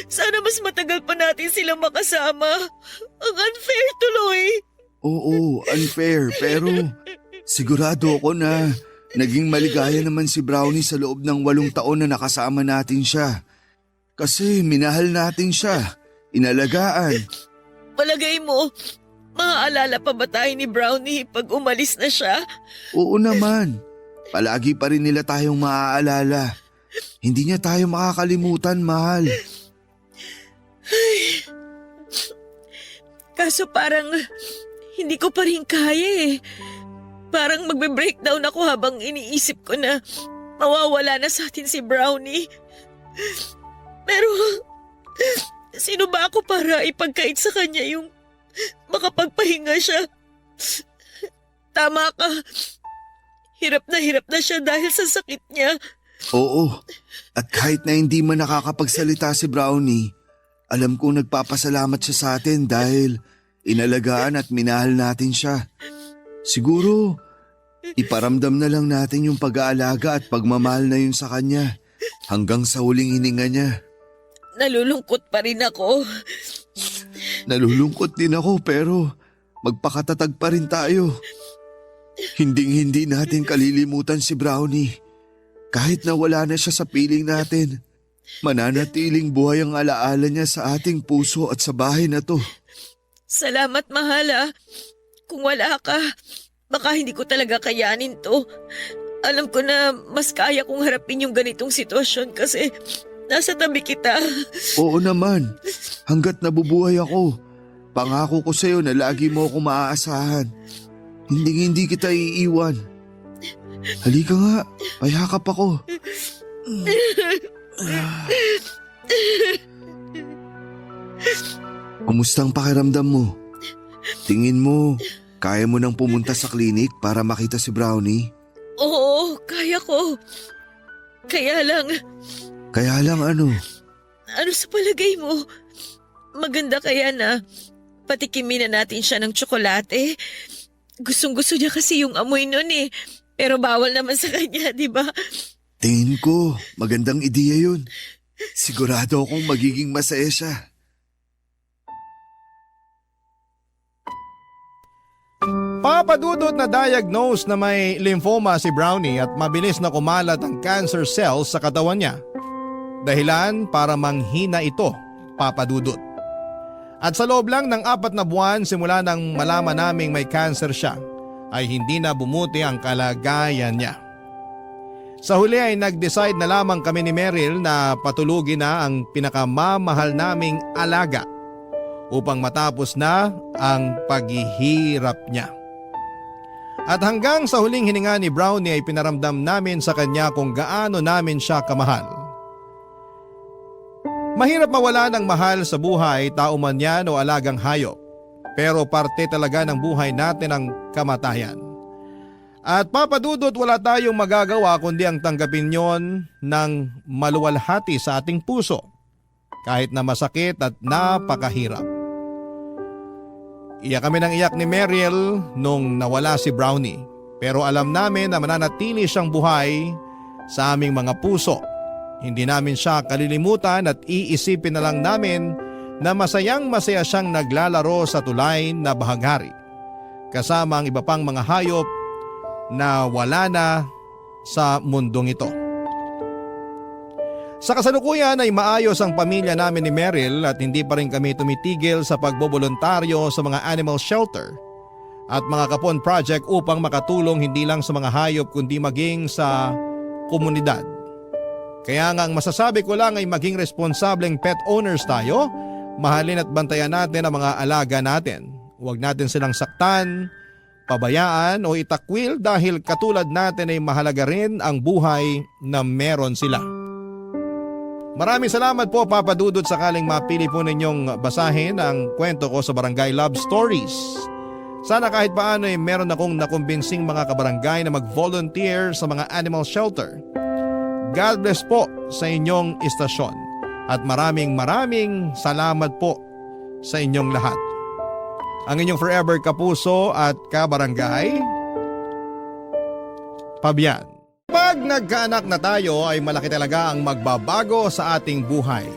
Sana mas matagal pa natin silang makasama. Ang unfair tuloy. Oo, unfair. Pero sigurado ako na naging maligaya naman si Brownie sa loob ng 8 taon na nakasama natin siya. Kasi minahal natin siya. Inalagaan. Palagay mo, maaalala pa ba tayo ni Brownie pag umalis na siya? Oo naman. Palagi pa rin nila tayong maaalala. Hindi niya tayo makakalimutan, mahal. Kaso parang hindi ko pa rin kaya eh. Parang magbe-breakdown ako habang iniisip ko na mawawala na sa atin si Brownie. Pero sino ba ako para ipagkait sa kanya yung makapagpahinga siya? Tama ka. Hirap na siya dahil sa sakit niya. Oo, at kahit na hindi man nakakapagsalita si Brownie, alam kong nagpapasalamat siya sa atin dahil inalagaan at minahal natin siya. Siguro, iparamdam na lang natin yung pag-aalaga at pagmamahal na yun sa kanya hanggang sa huling hininga niya. Nalulungkot pa rin ako. Nalulungkot din ako pero magpakatatag pa rin tayo. Hinding-hindi natin kalilimutan si Brownie. Kahit na wala na siya sa piling natin, mananatiling buhay ang alaala niya sa ating puso at sa bahay na to. Salamat, mahal. Kung wala ka, baka hindi ko talaga kayanin to. Alam ko na mas kaya kong harapin yung ganitong sitwasyon kasi nasa tabi kita. Oo naman, hanggat nabubuhay ako, pangako ko sa'yo na lagi mo ako maaasahan. Hindi kita iiwan. Halika nga, payakap ako. Kumusta ang pakiramdam mo? Tingin mo, kaya mo nang pumunta sa klinik para makita si Brownie? Oo, kaya ko. Kaya lang Ano? ano sa palagay mo? Maganda kaya na patikimin na natin siya ng tsokolate? Gustong-gusto niya kasi yung amoy nun eh. Pero bawal naman sa kanya, di ba? Tingin ko, magandang ideya yun. Sigurado akong magiging masaya siya. Papadudot na diagnose na may lymphoma si Brownie at mabilis na kumalat ang cancer cells sa katawan niya. Dahilan para manghina ito, papadudot. At sa loob lang ng 4 na buwan simula nang malaman naming may cancer siya, ay hindi na bumuti ang kalagayan niya. Sa huli ay nag-decide na lamang kami ni Meryl na patulugin na ang pinakamamahal naming alaga upang matapos na ang paghihirap niya. At hanggang sa huling hininga ni Brownie ay pinaramdam namin sa kanya kung gaano namin siya kamahal. Mahirap mawala ng mahal sa buhay, tao man yan o alagang hayop. Pero parte talaga ng buhay natin ang kamatayan. At papadudot wala tayong magagawa kundi ang tanggapin yon ng maluwalhati sa ating puso. Kahit na masakit at napakahirap. Iyak kami ng iyak ni Meryl nung nawala si Brownie. Pero alam namin na mananatili siyang buhay sa aming mga puso. Hindi namin siya kalilimutan at iisipin na lang namin na masayang masaya siyang naglalaro sa tulay na bahaghari. Kasama ang iba pang mga hayop na wala na sa mundong ito. Sa kasalukuyan ay maayos ang pamilya namin ni Meryl at hindi pa rin kami tumitigil sa pagbobolontaryo sa mga animal shelter at mga kapon project upang makatulong hindi lang sa mga hayop kundi maging sa komunidad. Kaya nga ang masasabi ko lang ay maging responsableng pet owners tayo, mahalin at bantayan natin ang mga alaga natin. Huwag natin silang saktan, pabayaan o itakwil dahil katulad natin ay mahalaga rin ang buhay na meron sila. Maraming salamat po Papa Dudut sakaling mapili po ninyong basahin ang kwento ko sa Barangay Love Stories. Sana kahit paano ay meron akong nakumbinsing mga kabarangay na mag-volunteer sa mga animal shelter. God bless po sa inyong istasyon at maraming salamat po sa inyong lahat. Ang inyong forever kapuso at kabarangay, Pabian. Pag nagkaanak na tayo ay malaki talaga ang magbabago sa ating buhay.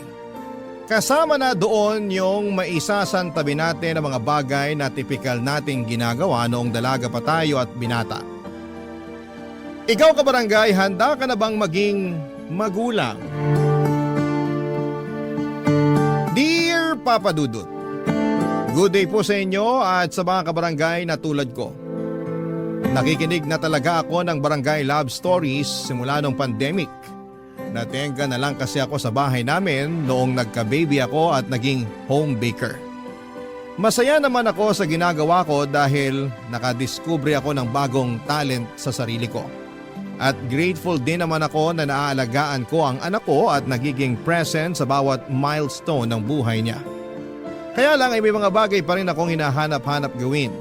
Kasama na doon yung maisasantabi natin ang mga bagay na tipikal nating ginagawa noong dalaga pa tayo at binata. Ikaw kabarangay, handa ka na bang maging magulang? Dear Papa Dudut, good day po sa inyo at sa mga kabarangay na tulad ko. Nakikinig na talaga ako ng Barangay Love Stories simula nung pandemic. Natenga na lang kasi ako sa bahay namin noong nagka-baby ako at naging home baker. Masaya naman ako sa ginagawa ko dahil nakadiskubre ako ng bagong talent sa sarili ko. At grateful din naman ako na naaalagaan ko ang anak ko at nagiging present sa bawat milestone ng buhay niya. Kaya lang ay may mga bagay pa rin akong hinahanap-hanap gawin.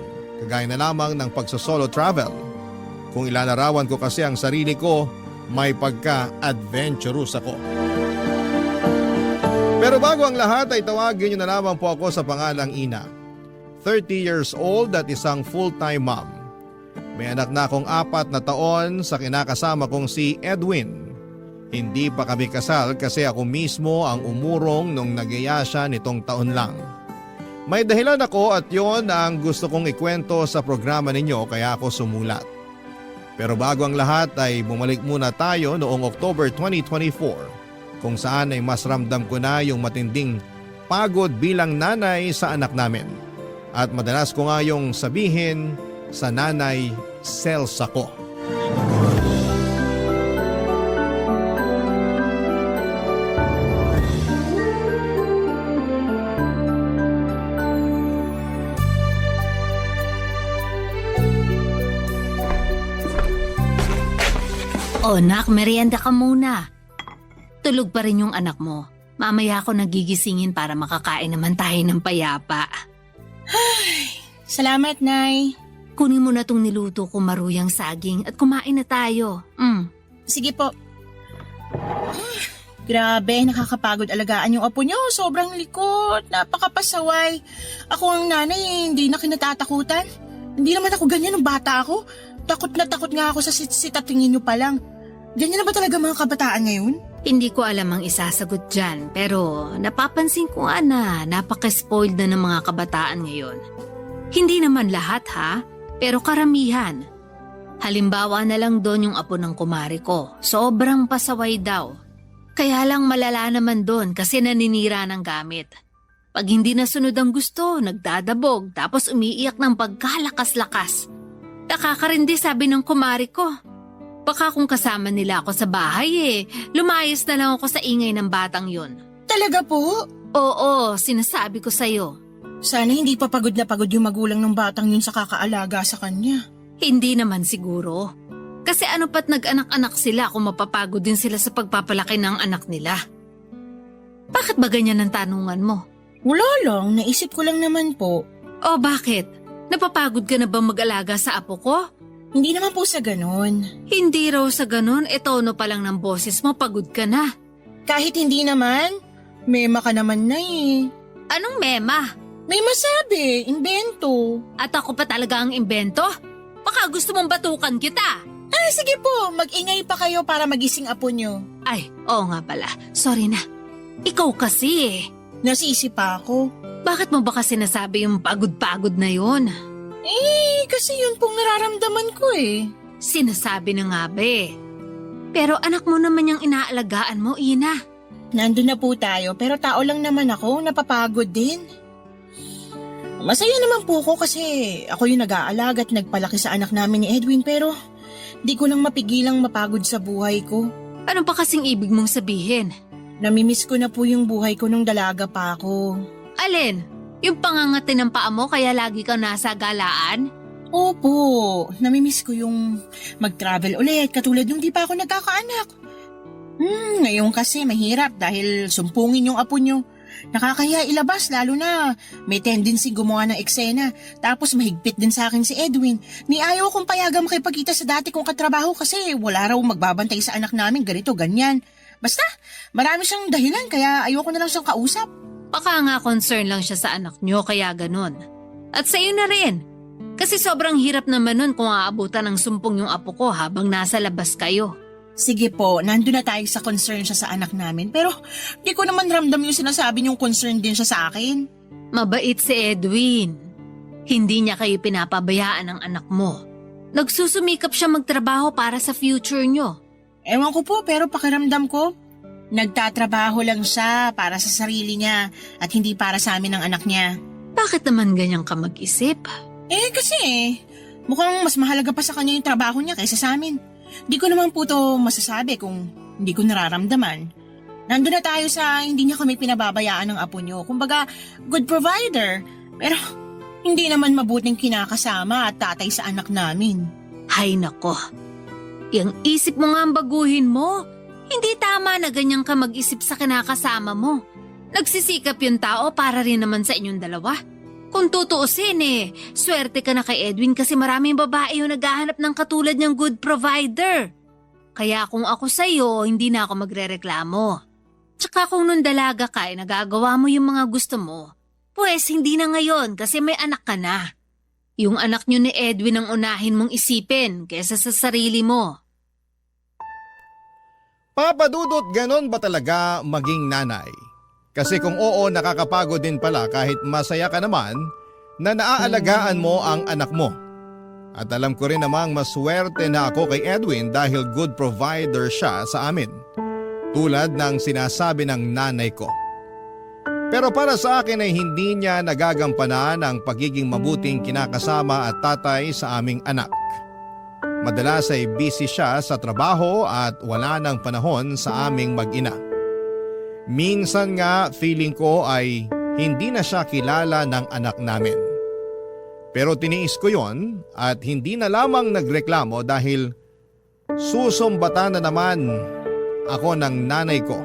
Kagaya na lamang ng pagsosolo travel. Kung ilalarawan ko kasi ang sarili ko may pagka-adventurous ako. Pero bago ang lahat ay tawagin niyo na lamang po ako sa pangalang Ina. 30 years old at isang full-time mom. May anak na akong 4 na taon sa kinakasama kong si Edwin. Hindi pa kami kasal kasi ako mismo ang umurong nung nag-iya siya nitong taon lang. May dahilan ako at yon ang gusto kong ikwento sa programa ninyo kaya ako sumulat. Pero bago ang lahat ay bumalik muna tayo noong October 2024 kung saan ay mas ramdam ko na yung matinding pagod bilang nanay sa anak namin. At madalas ko nga yung sabihin sa nanay, cells ako. O nak, merienda ka muna. Tulog pa rin yung anak mo. Mamaya ako nagigisingin para makakain naman tayo ng payapa. Salamat, Nay. Kunin mo na tong niluto ko maruyang saging at kumain na tayo. Sige po. Grabe, nakakapagod alagaan yung apo nyo. Sobrang likot, napakapasaway. Ako ang nanay, hindi na kinatatakutan. Hindi naman ako ganyan nung bata ako. Takot na takot nga ako sa sitatingin nyo pa lang. Ganyan na ba talaga mga kabataan ngayon? Hindi ko alam ang isasagot dyan, pero napapansin ko nga na napaka-spoiled na ng mga kabataan ngayon. Hindi naman lahat ha, pero karamihan. Halimbawa na lang doon yung apo ng kumare ko, sobrang pasaway daw. Kaya lang malala naman doon kasi naninira ng gamit. Pag hindi nasunod ang gusto, nagdadabog tapos umiiyak ng pagkalakas-lakas. Nakakarindi sabi ng kumare ko. Baka kung kasama nila ako sa bahay lumayas na lang ako sa ingay ng batang yun. Talaga po? Oo, sinasabi ko sa'yo. Sana hindi pa pagod na pagod yung magulang ng batang yun sa kakaalaga sa kanya. Hindi naman siguro. Kasi ano pat nag-anak-anak sila kung mapapagod din sila sa pagpapalaki ng anak nila. Bakit ba ganyan ang tanungan mo? Wala lang, naisip ko lang naman po. O bakit? Napapagod ka na ba mag-alaga sa apo ko? Hindi naman po sa ganon. Hindi raw sa ganun, tono pa lang ng boses mo, pagod ka na. Kahit hindi naman, mema ka naman na eh. Anong mema? May masabi, imbento. At ako pa talaga ang imbento? Baka gusto mong batukan kita. Ay, sige po, mag-ingay pa kayo para magising apo nyo. Ay, oo nga pala. Sorry na. Ikaw kasi Nasisi pa ako. Bakit mo ba kasi nasabi yung pagod-pagod na yon? Kasi yun pong nararamdaman ko eh. Sinasabi na nga be. Pero anak mo naman yung inaalagaan mo, Ina. Nandun na po tayo pero tao lang naman ako, napapagod din. Masaya naman po ako kasi ako yung nag-aalaga at nagpalaki sa anak namin ni Edwin pero di ko lang mapigilang mapagod sa buhay ko. Ano pa kasing ibig mong sabihin? Namimiss ko na po yung buhay ko nung dalaga pa ako. Alin? Yung pangangati ng paa mo kaya lagi kang nasa galaan? Opo, namimiss ko yung mag-travel ulit katulad nung di pa ako nagkakaanak. Ngayon kasi mahirap dahil sumpungin yung apo nyo. Nakakahiya ilabas lalo na may tendency gumawa ng eksena. Tapos mahigpit din sa akin si Edwin. Ni ayaw kong payagang makipagkita sa dati kong katrabaho kasi wala raw magbabantay sa anak namin ganito ganyan. Basta marami siyang dahilan kaya ayoko na lang siyang kausap. Baka nga concern lang siya sa anak nyo kaya ganun. At sa'yo na rin. Kasi sobrang hirap naman nun kung aabutan ng sumpong yung apo ko habang nasa labas kayo. Sige po, nandun na tayo sa concern siya sa anak namin. Pero di ko naman ramdam yung sinasabi niyong concern din siya sa akin. Mabait si Edwin. Hindi niya kayo pinapabayaan ng anak mo. Nagsusumikap siya magtrabaho para sa future nyo. Ewan ko po pero pakiramdam ko, nagtatrabaho lang siya para sa sarili niya at hindi para sa amin ng anak niya. Bakit naman ganyan ka mag-isip? Kasi mukhang mas mahalaga pa sa kanya yung trabaho niya kaysa sa amin. Di ko naman po to masasabi kung hindi ko nararamdaman. Nandun na tayo sa hindi niya kami pinababayaan ng apo niyo. Kumbaga, good provider. Pero hindi naman mabuting kinakasama at tatay sa anak namin. Hay nako. Yang isip mo nga ang baguhin mo. Hindi tama na ganyan ka mag-isip sa kinakasama mo. Nagsisikap yung tao para rin naman sa inyong dalawa. Kung tutuusin swerte ka na kay Edwin kasi maraming babae yung naghahanap ng katulad niyang good provider. Kaya kung ako sa'yo, hindi na ako magrereklamo. Tsaka kung nung dalaga ka ay nagagawa mo yung mga gusto mo, pues hindi na ngayon kasi may anak ka na. Yung anak nyo ni Edwin ang unahin mong isipin kesa sa sarili mo. Papa Dudut, ganon ba talaga maging nanay? Kasi kung oo, nakakapagod din pala kahit masaya ka naman na naaalagaan mo ang anak mo. At alam ko rin namang maswerte na ako kay Edwin dahil good provider siya sa amin. Tulad ng sinasabi ng nanay ko. Pero para sa akin ay hindi niya nagagampanan ang pagiging mabuting kinakasama at tatay sa aming anak. Madalas ay busy siya sa trabaho at wala nang panahon sa aming mag-ina. Minsan nga feeling ko ay hindi na siya kilala ng anak namin. Pero tiniis ko yon at hindi na lamang nagreklamo dahil susumbatan na naman ako ng nanay ko.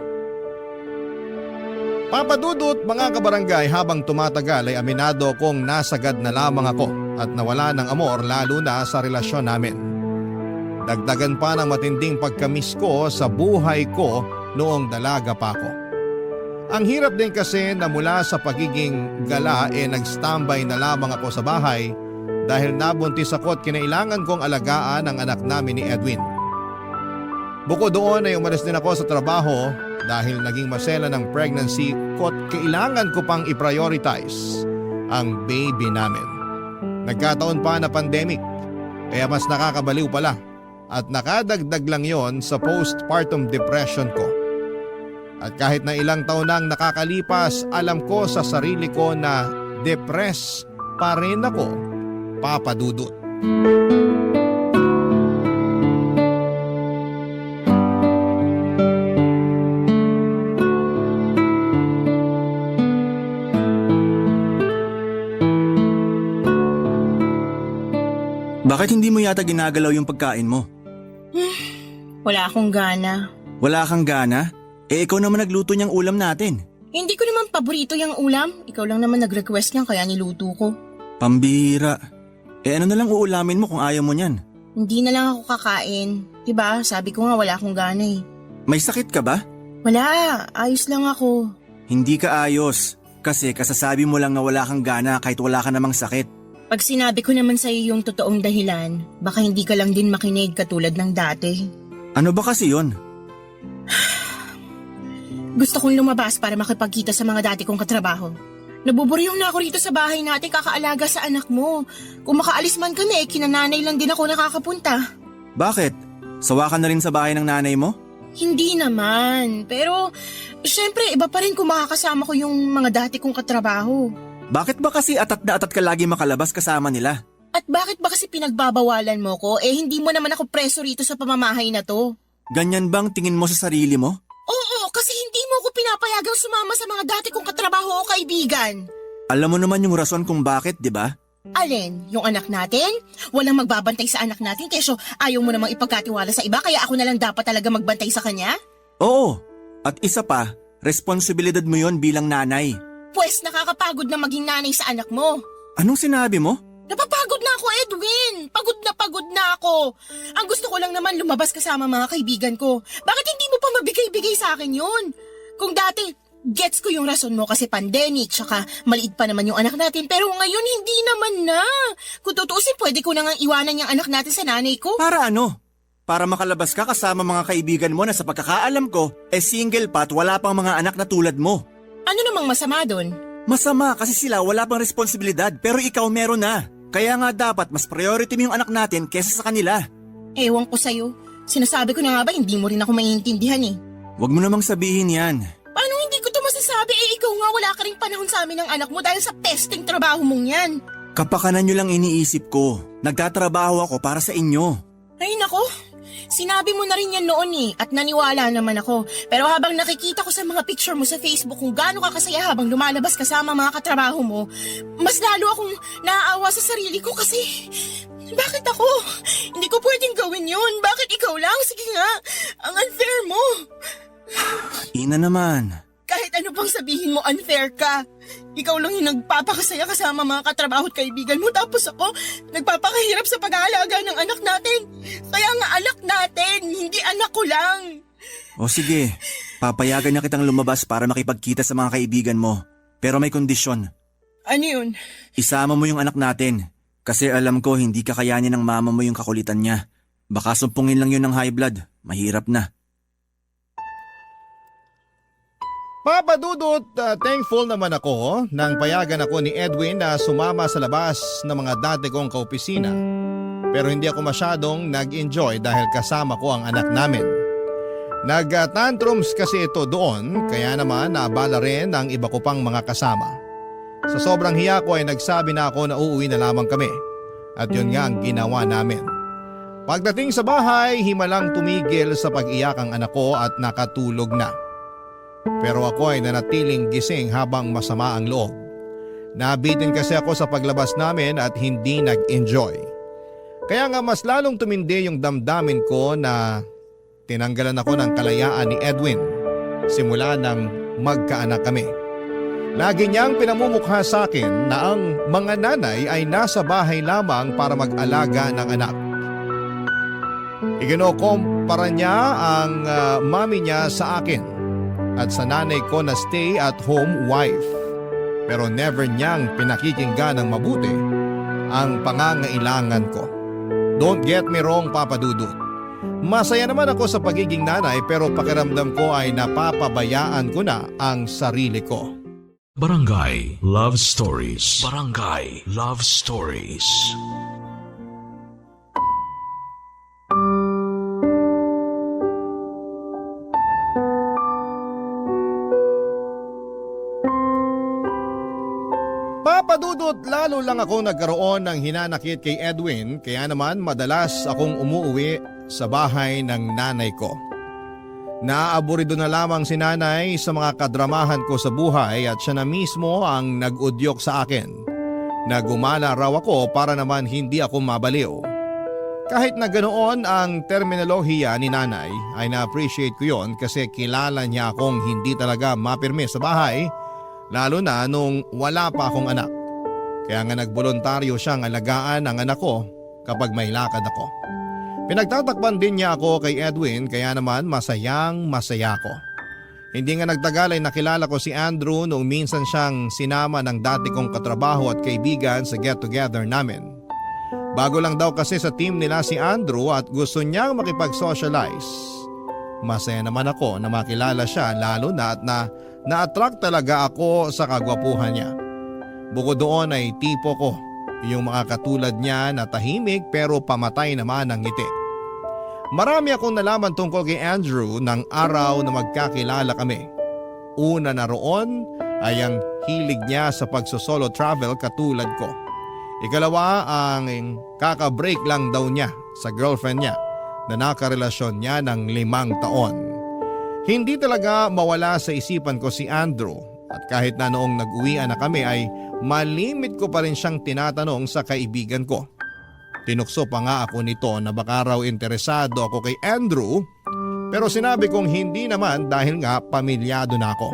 Papa Dudut, mga kabarangay, habang tumatagal ay aminado kong nasagad na lamang ako at nawala ng amor lalo na sa relasyon namin. Dagdagan pa ng matinding pagkamiss ko sa buhay ko noong dalaga pa ako. Ang hirap din kasi na mula sa pagiging gala nagstambay na lamang ako sa bahay dahil nabuntis ako at kinailangan kong alagaan ang anak namin ni Edwin. Bukod doon ay umalis din ako sa trabaho dahil naging masela ng pregnancy ko at kailangan ko pang i-prioritize ang baby namin. Nagkataon pa na pandemic kaya mas nakakabaliw pala at nakadagdag lang yon sa postpartum depression ko. At kahit na ilang taon nang nakakalipas, alam ko sa sarili ko na depressed pa rin ako, Papa Dudut. Bakit hindi mo yata ginagalaw yung pagkain mo? Wala akong gana. Wala kang gana? Ikaw naman nagluto niyang ulam natin. Hindi ko naman paborito yung ulam. Ikaw lang naman nag-request niyan kaya niluto ko. Pambihira. Ano na lang uulamin mo kung ayaw mo niyan? Hindi na lang ako kakain. Diba? Sabi ko nga wala akong gana eh. May sakit ka ba? Wala. Ayos lang ako. Hindi ka ayos. Kasi kasasabi mo lang na wala kang gana kahit wala ka namang sakit. Pag sinabi ko naman sa'yo yung totoong dahilan, baka hindi ka lang din makinig katulad ng dati. Ano ba kasi yon? Gusto kong lumabas para makipagkita sa mga dati kong katrabaho. Nabuburyong na ako rito sa bahay natin kakaalaga sa anak mo. Kung makaalis man kami, kinananay lang din ako nakakapunta. Bakit? Sawa ka na rin sa bahay ng nanay mo? Hindi naman, pero syempre iba pa rin kung makakasama ko yung mga dati kong katrabaho. Bakit ba kasi atat na atat ka lagi makalabas kasama nila? At bakit ba kasi pinagbabawalan mo ko? Hindi mo naman ako preso rito sa pamamahay na to. Ganyan bang tingin mo sa sarili mo? Oo, kasi hindi mo ko pinapayagang sumama sa mga dati kong katrabaho o kaibigan. Alam mo naman yung rason kung bakit, di ba? Alin? Yung anak natin? Walang magbabantay sa anak natin, kesyo ayaw mo namang ipagkatiwala sa iba kaya ako na lang dapat talaga magbantay sa kanya? Oo. At isa pa, responsibilidad mo yon bilang nanay. Pwes nakakapagod na maging nanay sa anak mo. Anong sinabi mo? Napapagod na ako, Edwin. Pagod na ako. Ang gusto ko lang naman lumabas kasama mga kaibigan ko. Bakit hindi mo pa mabigay-bigay sa akin yun? Kung dati, gets ko yung rason mo kasi pandemic, tsaka maliit pa naman yung anak natin. Pero ngayon, hindi naman na. Kung tutuusin, pwede ko na nga iwanan yung anak natin sa nanay ko. Para ano? Para makalabas ka kasama mga kaibigan mo na sa pagkakaalam ko, single pa at wala pang mga anak na tulad mo. Ano namang masama doon? Masama kasi sila wala pang responsibilidad pero ikaw meron na. Kaya nga dapat mas priority mo yung anak natin kesa sa kanila. Ewan ko sa'yo. Sinasabi ko na nga ba hindi mo rin ako maiintindihan eh. Huwag mo namang sabihin yan. Paano hindi ko to masasabi ikaw nga wala ka rin panahon sa amin ng anak mo dahil sa pesting trabaho mong yan. Kapakanan nyo lang iniisip ko. Nagtatrabaho ako para sa inyo. Ay nako, sinabi mo na rin yan noon eh at naniwala naman ako. Pero habang nakikita ko sa mga picture mo sa Facebook kung gaano ka kasaya habang lumalabas kasama mga katrabaho mo, mas lalo akong naaawa sa sarili ko kasi bakit ako? Hindi ko pwedeng gawin yun. Bakit ikaw lang? Sige nga, ang unfair mo. Ina naman. Kahit ano pang sabihin mo, unfair ka. Ikaw lang yung nagpapakasaya kasama mga katrabaho at kaibigan mo, tapos ako nagpapakahirap sa pag-aalaga ng anak natin. Kaya nga anak natin, hindi anak ko lang. O sige, papayagan na kitang lumabas para makipagkita sa mga kaibigan mo. Pero may kondisyon. Ano yun? Isama mo yung anak natin. Kasi alam ko hindi kakayanin ng mama mo yung kakulitan niya. Baka sumpungin lang yun ng high blood. Mahirap na. Papa Dudut, thankful naman ako nang payagan ako ni Edwin na sumama sa labas ng mga dati kong kaopisina. Pero hindi ako masyadong nag-enjoy dahil kasama ko ang anak namin. Nag-tantrums kasi ito doon, kaya naman naabala rin ang iba ko pang mga kasama. Sa sobrang hiya ko ay nagsabi na ako na uuwi na lamang kami. At yun nga ang ginawa namin. Pagdating sa bahay, himalang tumigil sa pag-iyak ang anak ko at nakatulog na. Pero ako ay nanatiling gising habang masama ang loob. Nabitin kasi ako sa paglabas namin at hindi nag-enjoy. Kaya nga mas lalong tumindi yung damdamin ko na tinanggalan ako ng kalayaan ni Edwin simula nang magkaanak kami. Lagi niyang pinamumukha sa akin na ang mga nanay ay nasa bahay lamang para mag-alaga ng anak. Iginokompara niya ang mami niya sa akin at sa nanay ko na stay-at-home wife. Pero never niyang pinakikinggan ng mabuti ang pangangailangan ko. Don't get me wrong, Papa Dudut. Masaya naman ako sa pagiging nanay pero pakiramdam ko ay napapabayaan ko na ang sarili ko. Barangay Love Stories. Barangay Love Stories. Papa Dudut, lalo lang ako nagkaroon ng hinanakit kay Edwin kaya naman madalas akong umuwi sa bahay ng nanay ko. Naaburido na lamang si nanay sa mga kadramahan ko sa buhay at siya na mismo ang nag-udyok sa akin na gumala raw ako para naman hindi ako mabaliw. Kahit na ganoon ang terminolohiya ni nanay ay na-appreciate ko yon kasi kilala niya akong hindi talaga mapirme sa bahay lalo na nung wala pa akong anak. Kaya nga nagboluntaryo siyang alagaan ang anak ko kapag may lakad ako. Pinagtatakpan din niya ako kay Edwin kaya naman masayang masaya ko. Hindi nga nagtagal ay nakilala ko si Andrew noong minsan siyang sinama ng dati kong katrabaho at kaibigan sa get-together namin. Bago lang daw kasi sa team nila si Andrew at gusto niyang makipag-socialize. Masaya naman ako na makilala siya lalo na at na-attract talaga ako sa kagwapuhan niya. Bukod doon ay tipo ko, yung mga katulad niya na tahimik pero pamatay naman ang ngiti. Marami akong nalaman tungkol kay Andrew ng araw na magkakilala kami. Una na roon ay ang hilig niya sa pagsosolo travel katulad ko. Ikalawa ang kaka-break lang daw niya sa girlfriend niya na nakarelasyon niya ng 5 taon. Hindi talaga mawala sa isipan ko si Andrew at kahit na noong nag-uwian na kami ay malimit ko pa rin siyang tinatanong sa kaibigan ko. Tinukso pa nga ako nito na baka raw interesado ako kay Andrew pero sinabi kong hindi naman dahil nga pamilyado na ako.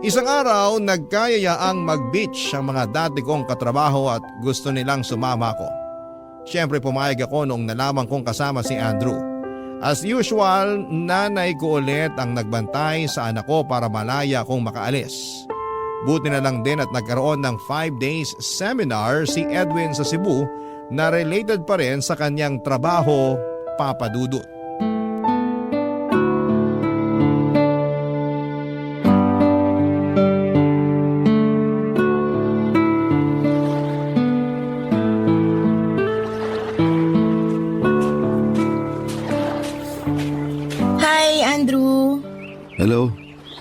Isang araw nagkayayaang mag-beach ang mga dati kong katrabaho at gusto nilang sumama ako. Siyempre pumayag ako noong nalaman kong kasama si Andrew. As usual, nanay ko ulit ang nagbantay sa anak ko para malaya akong makaalis. Buti na lang din at nagkaroon ng 5 days seminar si Edwin sa Cebu na related pa rin sa kanyang trabaho, Papa Dudut. Hi, Andrew. Hello?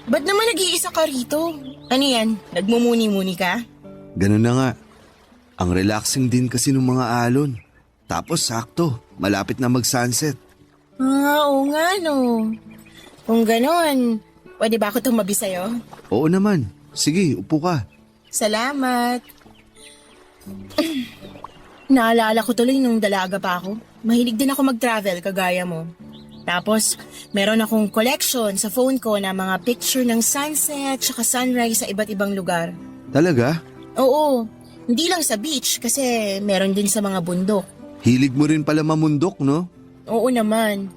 Ba't naman nag-iisa ka rito? Ano yan? Nagmumuni-muni ka? Ganun na nga. Ang relaxing din kasi ng mga alon. Tapos sakto, malapit na mag-sunset. Oo nga no. Kung ganon, pwede ba ako tumabi sa'yo? Oo naman. Sige, upo ka. Salamat. Naalala ko tuloy nung dalaga pa ako. Mahilig din ako mag-travel kagaya mo. Tapos, meron akong collection sa phone ko na mga picture ng sunset tsaka sunrise sa iba't ibang lugar. Talaga? Oo, hindi lang sa beach kasi meron din sa mga bundok. Hilig mo rin pala mamundok, no? Oo naman.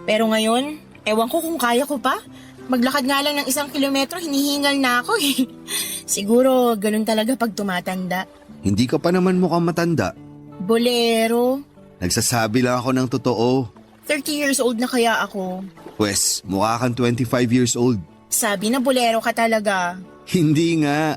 Pero ngayon, ewan ko kung kaya ko pa. Maglakad nga lang ng 1 kilometro, hinihingal na ako eh. Siguro, ganun talaga pag tumatanda. Hindi ka pa naman mukhang matanda. Bolero. Nagsasabi lang ako ng totoo. 30 years old na kaya ako. Pwes, mukha kang 25 years old. Sabi na bolero ka talaga. Hindi nga.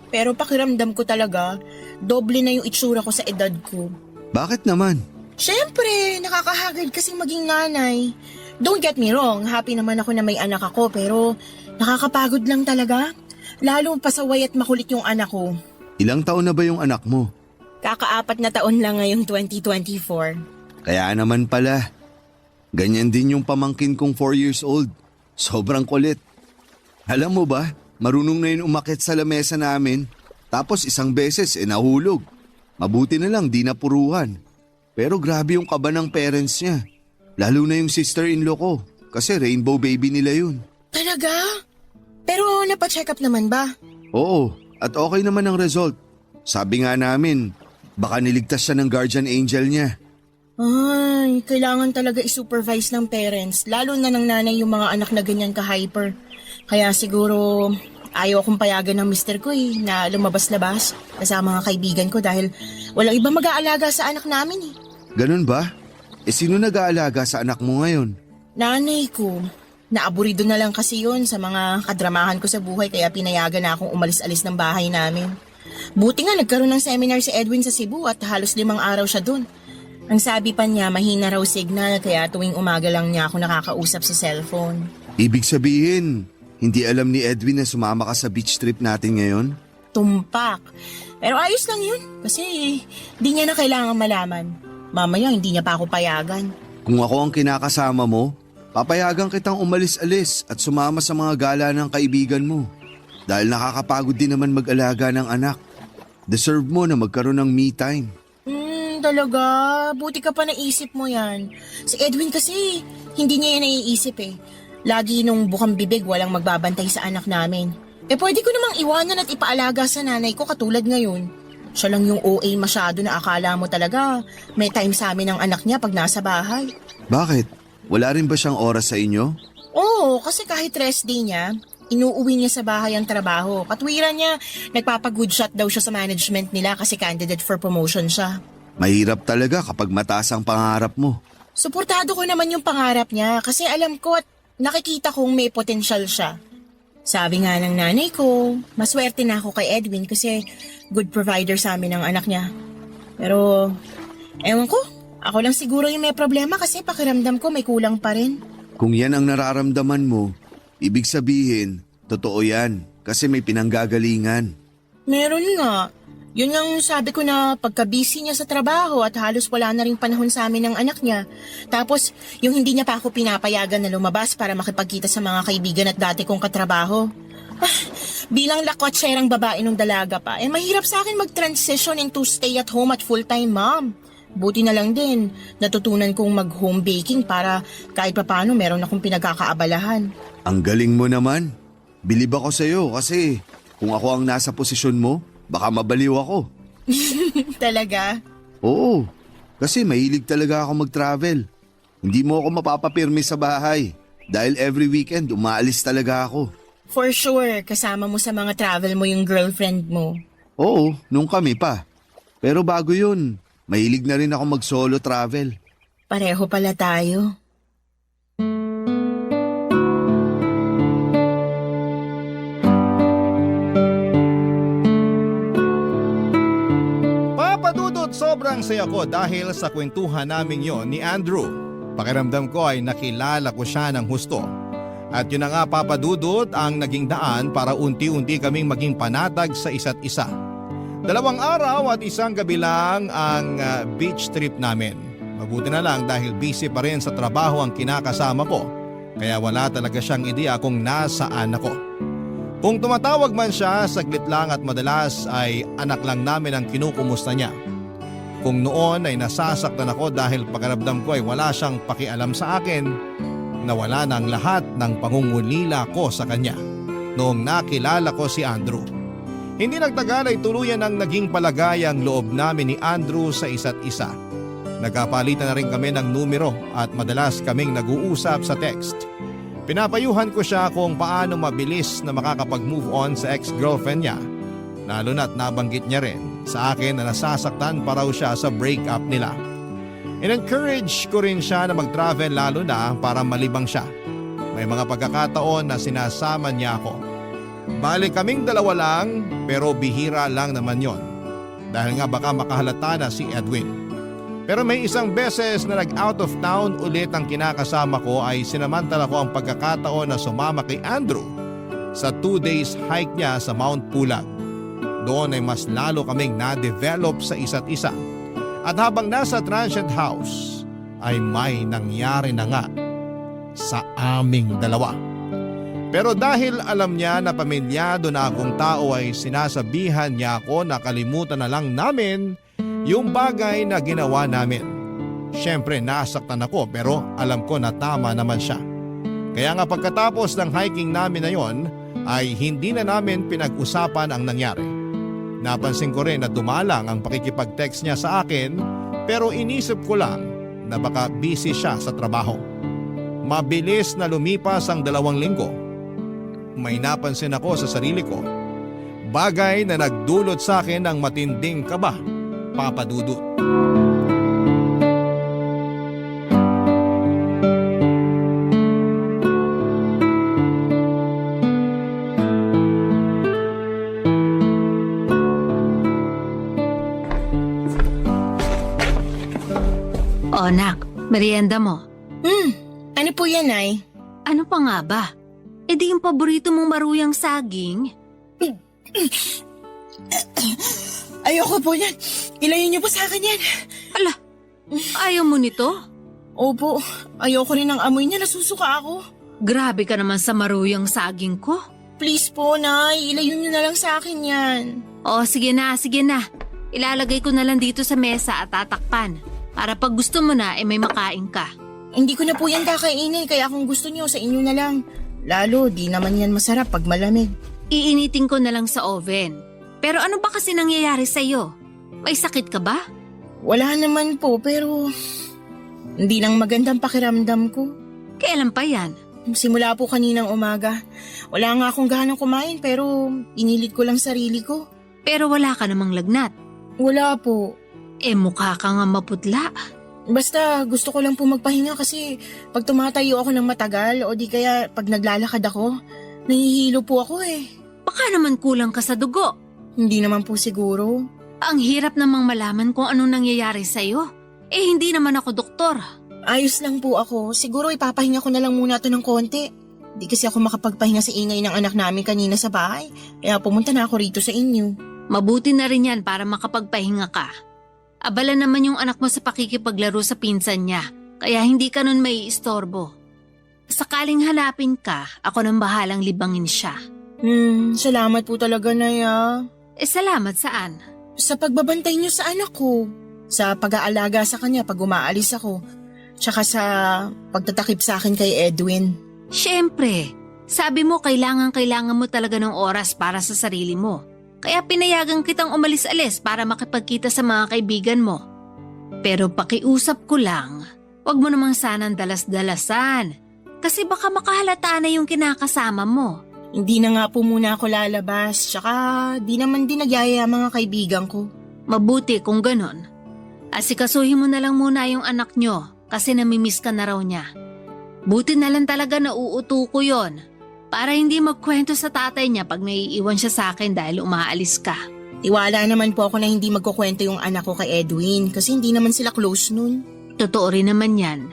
Pero pakiramdam ko talaga, doble na yung itsura ko sa edad ko. Bakit naman? Siyempre, nakakahagad kasing maging nanay. Don't get me wrong, happy naman ako na may anak ako pero nakakapagod lang talaga. Lalo pasaway at makulit yung anak ko. Ilang taon na ba yung anak mo? Kaka-4 na taon lang ngayong 2024. Kaya naman pala. Ganyan din yung pamangkin kong 4 years old. Sobrang kulit. Alam mo ba, marunong na yun umakyat sa lamesa namin. Tapos isang beses nahulog. Mabuti na lang di napuruhan. Pero grabe yung kaba ng parents niya. Lalo na yung sister-in-law ko. Kasi rainbow baby nila yun. Talaga? Pero napacheck up naman ba? Oo, at okay naman ang result. Sabi nga namin, baka niligtas siya ng guardian angel niya. Ay, kailangan talaga i-supervise ng parents, lalo na ng nanay yung mga anak na ganyan ka-hyper. Kaya siguro ayaw akong payagan ng mister ko na lumabas-labas kasama mga kaibigan ko dahil walang iba mag-aalaga sa anak namin eh. Ganun ba? Sino nag-aalaga sa anak mo ngayon? Nanay ko. Naaburido na lang kasi yun sa mga kadramahan ko sa buhay kaya pinayagan na akong umalis-alis ng bahay namin. Buti nga nagkaroon ng seminar si Edwin sa Cebu at halos 5 araw siya dun. Ang sabi pa niya mahina raw signal kaya tuwing umaga lang niya ako nakakausap sa cellphone. Ibig sabihin, hindi alam ni Edwin na sumama ka sa beach trip natin ngayon? Tumpak. Pero ayos lang yun kasi di niya na kailangan malaman. Mamaya hindi niya pa ako payagan. Kung ako ang kinakasama mo, papayagan kitang umalis-alis at sumama sa mga gala ng kaibigan mo. Dahil nakakapagod din naman mag-alaga ng anak. Deserve mo na magkaroon ng me time. Talaga? Buti ka pa naisip mo yan. Si Edwin kasi, hindi niya yan naiisip eh. Lagi nung bukang bibig walang magbabantay sa anak namin. Pwede ko namang iwanan at ipaalaga sa nanay ko katulad ngayon. Siya lang yung OA masyado na akala mo talaga may time sa amin ang anak niya pag nasa bahay. Bakit? Wala rin ba siyang oras sa inyo? Oo, kasi kahit rest day niya, inuuwi niya sa bahay ang trabaho. Katwiran niya, nagpapag-good shot daw siya sa management nila kasi candidate for promotion siya. Mahirap talaga kapag mataas ang pangarap mo. Suportado ko naman yung pangarap niya kasi alam ko at nakikita kong may potensyal siya. Sabi nga ng nanay ko, maswerte na ako kay Edwin kasi good provider sa amin ang anak niya. Pero, ewan ko, ako lang siguro yung may problema kasi pakiramdam ko may kulang pa rin. Kung yan ang nararamdaman mo, ibig sabihin, totoo yan kasi may pinanggagalingan. Meron nga. Yun ang sabi ko na pagka-busy niya sa trabaho at halos wala na rin panahon sa amin ng anak niya. Tapos, yung hindi niya pa ako pinapayagan na lumabas para makipagkita sa mga kaibigan at dati kong katrabaho. Bilang lakwatserang babae nung dalaga pa, mahirap sa akin mag-transition into stay at home at full-time mom. Buti na lang din, natutunan kong mag-home baking para kahit papano meron akong pinagkakaabalahan. Ang galing mo naman. Bilib ako sa'yo kasi kung ako ang nasa posisyon mo, baka mabaliw ako. Talaga? Oo, kasi mahilig talaga ako mag-travel. Hindi mo ako mapapapirmi sa bahay dahil every weekend umaalis talaga ako. For sure, kasama mo sa mga travel mo yung girlfriend mo. Oo, nung kami pa. Pero bago yun, mahilig na rin ako mag-solo travel. Pareho pala tayo. Papadudot sobrang saya ko dahil sa kwentuhan namin yon ni Andrew. Pakiramdam ko ay nakilala ko siya ng husto. At yun na nga papadudot ang naging daan para unti-unti kaming maging panatag sa isa't isa. 2 araw at 1 gabi lang ang beach trip namin. Mabuti na lang dahil busy pa rin sa trabaho ang kinakasama ko. Kaya wala talaga siyang ideya kung nasaan ako. Kung tumatawag man siya, saglit lang at madalas ay anak lang namin ang kinukumusta niya. Kung noon ay nasasaktan ako dahil pakiramdam ko ay wala siyang pakialam sa akin, nawala na ang lahat ng pangungulila ko sa kanya noong nakilala ko si Andrew. Hindi nagtagal ay tuluyan ang naging palagay ang loob namin ni Andrew sa isa't isa. Nagkapalitan na rin kami ng numero at madalas kaming nag-uusap sa text. Pinapayuhan ko siya kung paano mabilis na makakapag-move on sa ex-girlfriend niya, lalo na't nabanggit niya rin sa akin na nasasaktan pa raw siya sa breakup nila. In-encourage ko rin siya na mag-travel lalo na para malibang siya. May mga pagkakataon na sinasama niya ako. Bali kaming dalawa lang pero bihira lang naman yon. Dahil nga baka makahalata na si Edwin. Pero may isang beses na nag-out of town ulit ang kinakasama ko ay sinamantala ko ang pagkakataon na sumama kay Andrew sa 2 days hike niya sa Mount Pulag. Doon ay mas lalo kaming na-develop sa isa't isa. At habang nasa transient house ay may nangyari na nga sa aming dalawa. Pero dahil alam niya na pamilyado na akong tao ay sinasabihan niya ako na kalimutan na lang namin yung bagay na ginawa namin. Siyempre nasaktan ako pero alam ko na tama naman siya. Kaya nga pagkatapos ng hiking namin na yon ay hindi na namin pinag-usapan ang nangyari. Napansin ko rin na dumalang ang pakikipag-text niya sa akin pero inisip ko lang na baka busy siya sa trabaho. Mabilis na lumipas ang 2 linggo. May napansin ako sa sarili ko. Bagay na nagdulot sa akin ng matinding kaba, Papa Dudut. O anak, merienda mo. Ano po yan, Nay? Ano pa nga ba? E di yung paborito mong maruyang saging? Ayoko po yan. Ilayo niyo po sa akin yan. Ala, ayaw mo nito? Opo, ayoko rin ng amoy niya. Nasusuka ako. Grabe ka naman sa maruyang saging ko. Please po, Nay. Ilayo niyo na lang sa akin yan. O sige na, sige na. Ilalagay ko na lang dito sa mesa at tatakpan. Para pag gusto mo na, may makain ka. Hindi ko na po yan kakainin, kaya kung gusto niyo, sa inyo na lang. Lalo, di naman yan masarap pag malamig. Iinitin ko na lang sa oven. Pero ano ba kasi nangyayari sa'yo? May sakit ka ba? Wala naman po, pero hindi lang magandang pakiramdam ko. Kailan pa yan? Simula po kaninang umaga. Wala nga akong gahanang kumain, pero inilit ko lang sarili ko. Pero wala ka namang lagnat. Wala po. Mukha ka nga maputla. Basta gusto ko lang po magpahinga kasi pag tumatayo ako ng matagal o di kaya pag naglalakad ako, nahihilo po ako eh. Baka naman kulang ka sa dugo. Hindi naman po siguro. Ang hirap namang malaman kung anong nangyayari sa'yo. Hindi naman ako doktor. Ayos lang po ako. Siguro ipapahinga ko na lang muna ito ng konti. Di kasi ako makapagpahinga sa ingay ng anak namin kanina sa bahay. Kaya pumunta na ako rito sa inyo. Mabuti na rin yan para makapagpahinga ka. Abala naman yung anak mo sa pakikipaglaro sa pinsan niya, kaya hindi ka nun may istorbo. Sakaling hanapin ka, ako nang bahalang libangin siya. Salamat po talaga, Naya. Salamat saan? Sa pagbabantay niyo sa anak ko. Sa pag-aalaga sa kanya pag umaalis ako. Tsaka sa pagtatakip sa akin kay Edwin. Siyempre, sabi mo kailangan mo talaga ng oras para sa sarili mo. Kaya pinayagan kitang umalis-alis para makipagkita sa mga kaibigan mo. Pero pakiusap ko lang, wag mo namang sanang dalas-dalasan. Kasi baka makahalata na yung kinakasama mo. Hindi na nga po muna ako lalabas, tsaka di naman din nagyayaya mga kaibigan ko. Mabuti kung ganon. Asikasuhin mo na lang muna yung anak nyo kasi namimiss ka na raw niya. Buti na lang talaga na uuto ko yon. Para hindi magkwento sa tatay niya pag naiiwan siya sa akin dahil umaalis ka. Tiwala naman po ako na hindi magkukwento yung anak ko kay Edwin kasi hindi naman sila close nun. Totoo rin naman yan.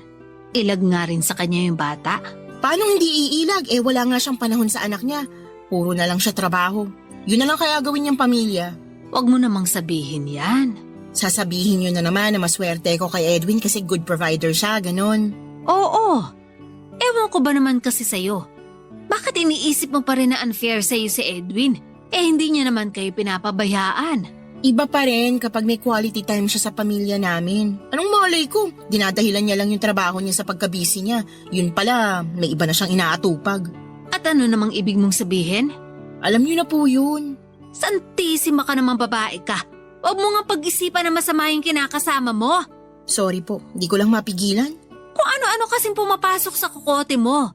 Ilag nga rin sa kanya yung bata. Paano hindi iilag? Wala nga siyang panahon sa anak niya. Puro na lang siya trabaho. Yun na lang kaya gawin niyang pamilya. Huwag mo namang sabihin yan. Sasabihin niyo na naman na maswerte ko kay Edwin kasi good provider siya, ganon. Oo. Ewan ko ba naman kasi sa'yo. Bakit iniisip mo pa rin na unfair sa'yo si Edwin? Hindi niya naman kayo pinapabayaan. Iba pa rin kapag may quality time siya sa pamilya namin. Anong malay ko? Dinadahilan niya lang yung trabaho niya sa pagkabisi niya. Yun pala, may iba na siyang inaatupag. At ano namang ibig mong sabihin? Alam niyo na po yun. Santisima ka namang babae ka. Huwag mo nga pag-isipan na masama yung kinakasama mo. Sorry po, di ko lang mapigilan. Kung ano-ano kasing pumapasok sa kukote mo.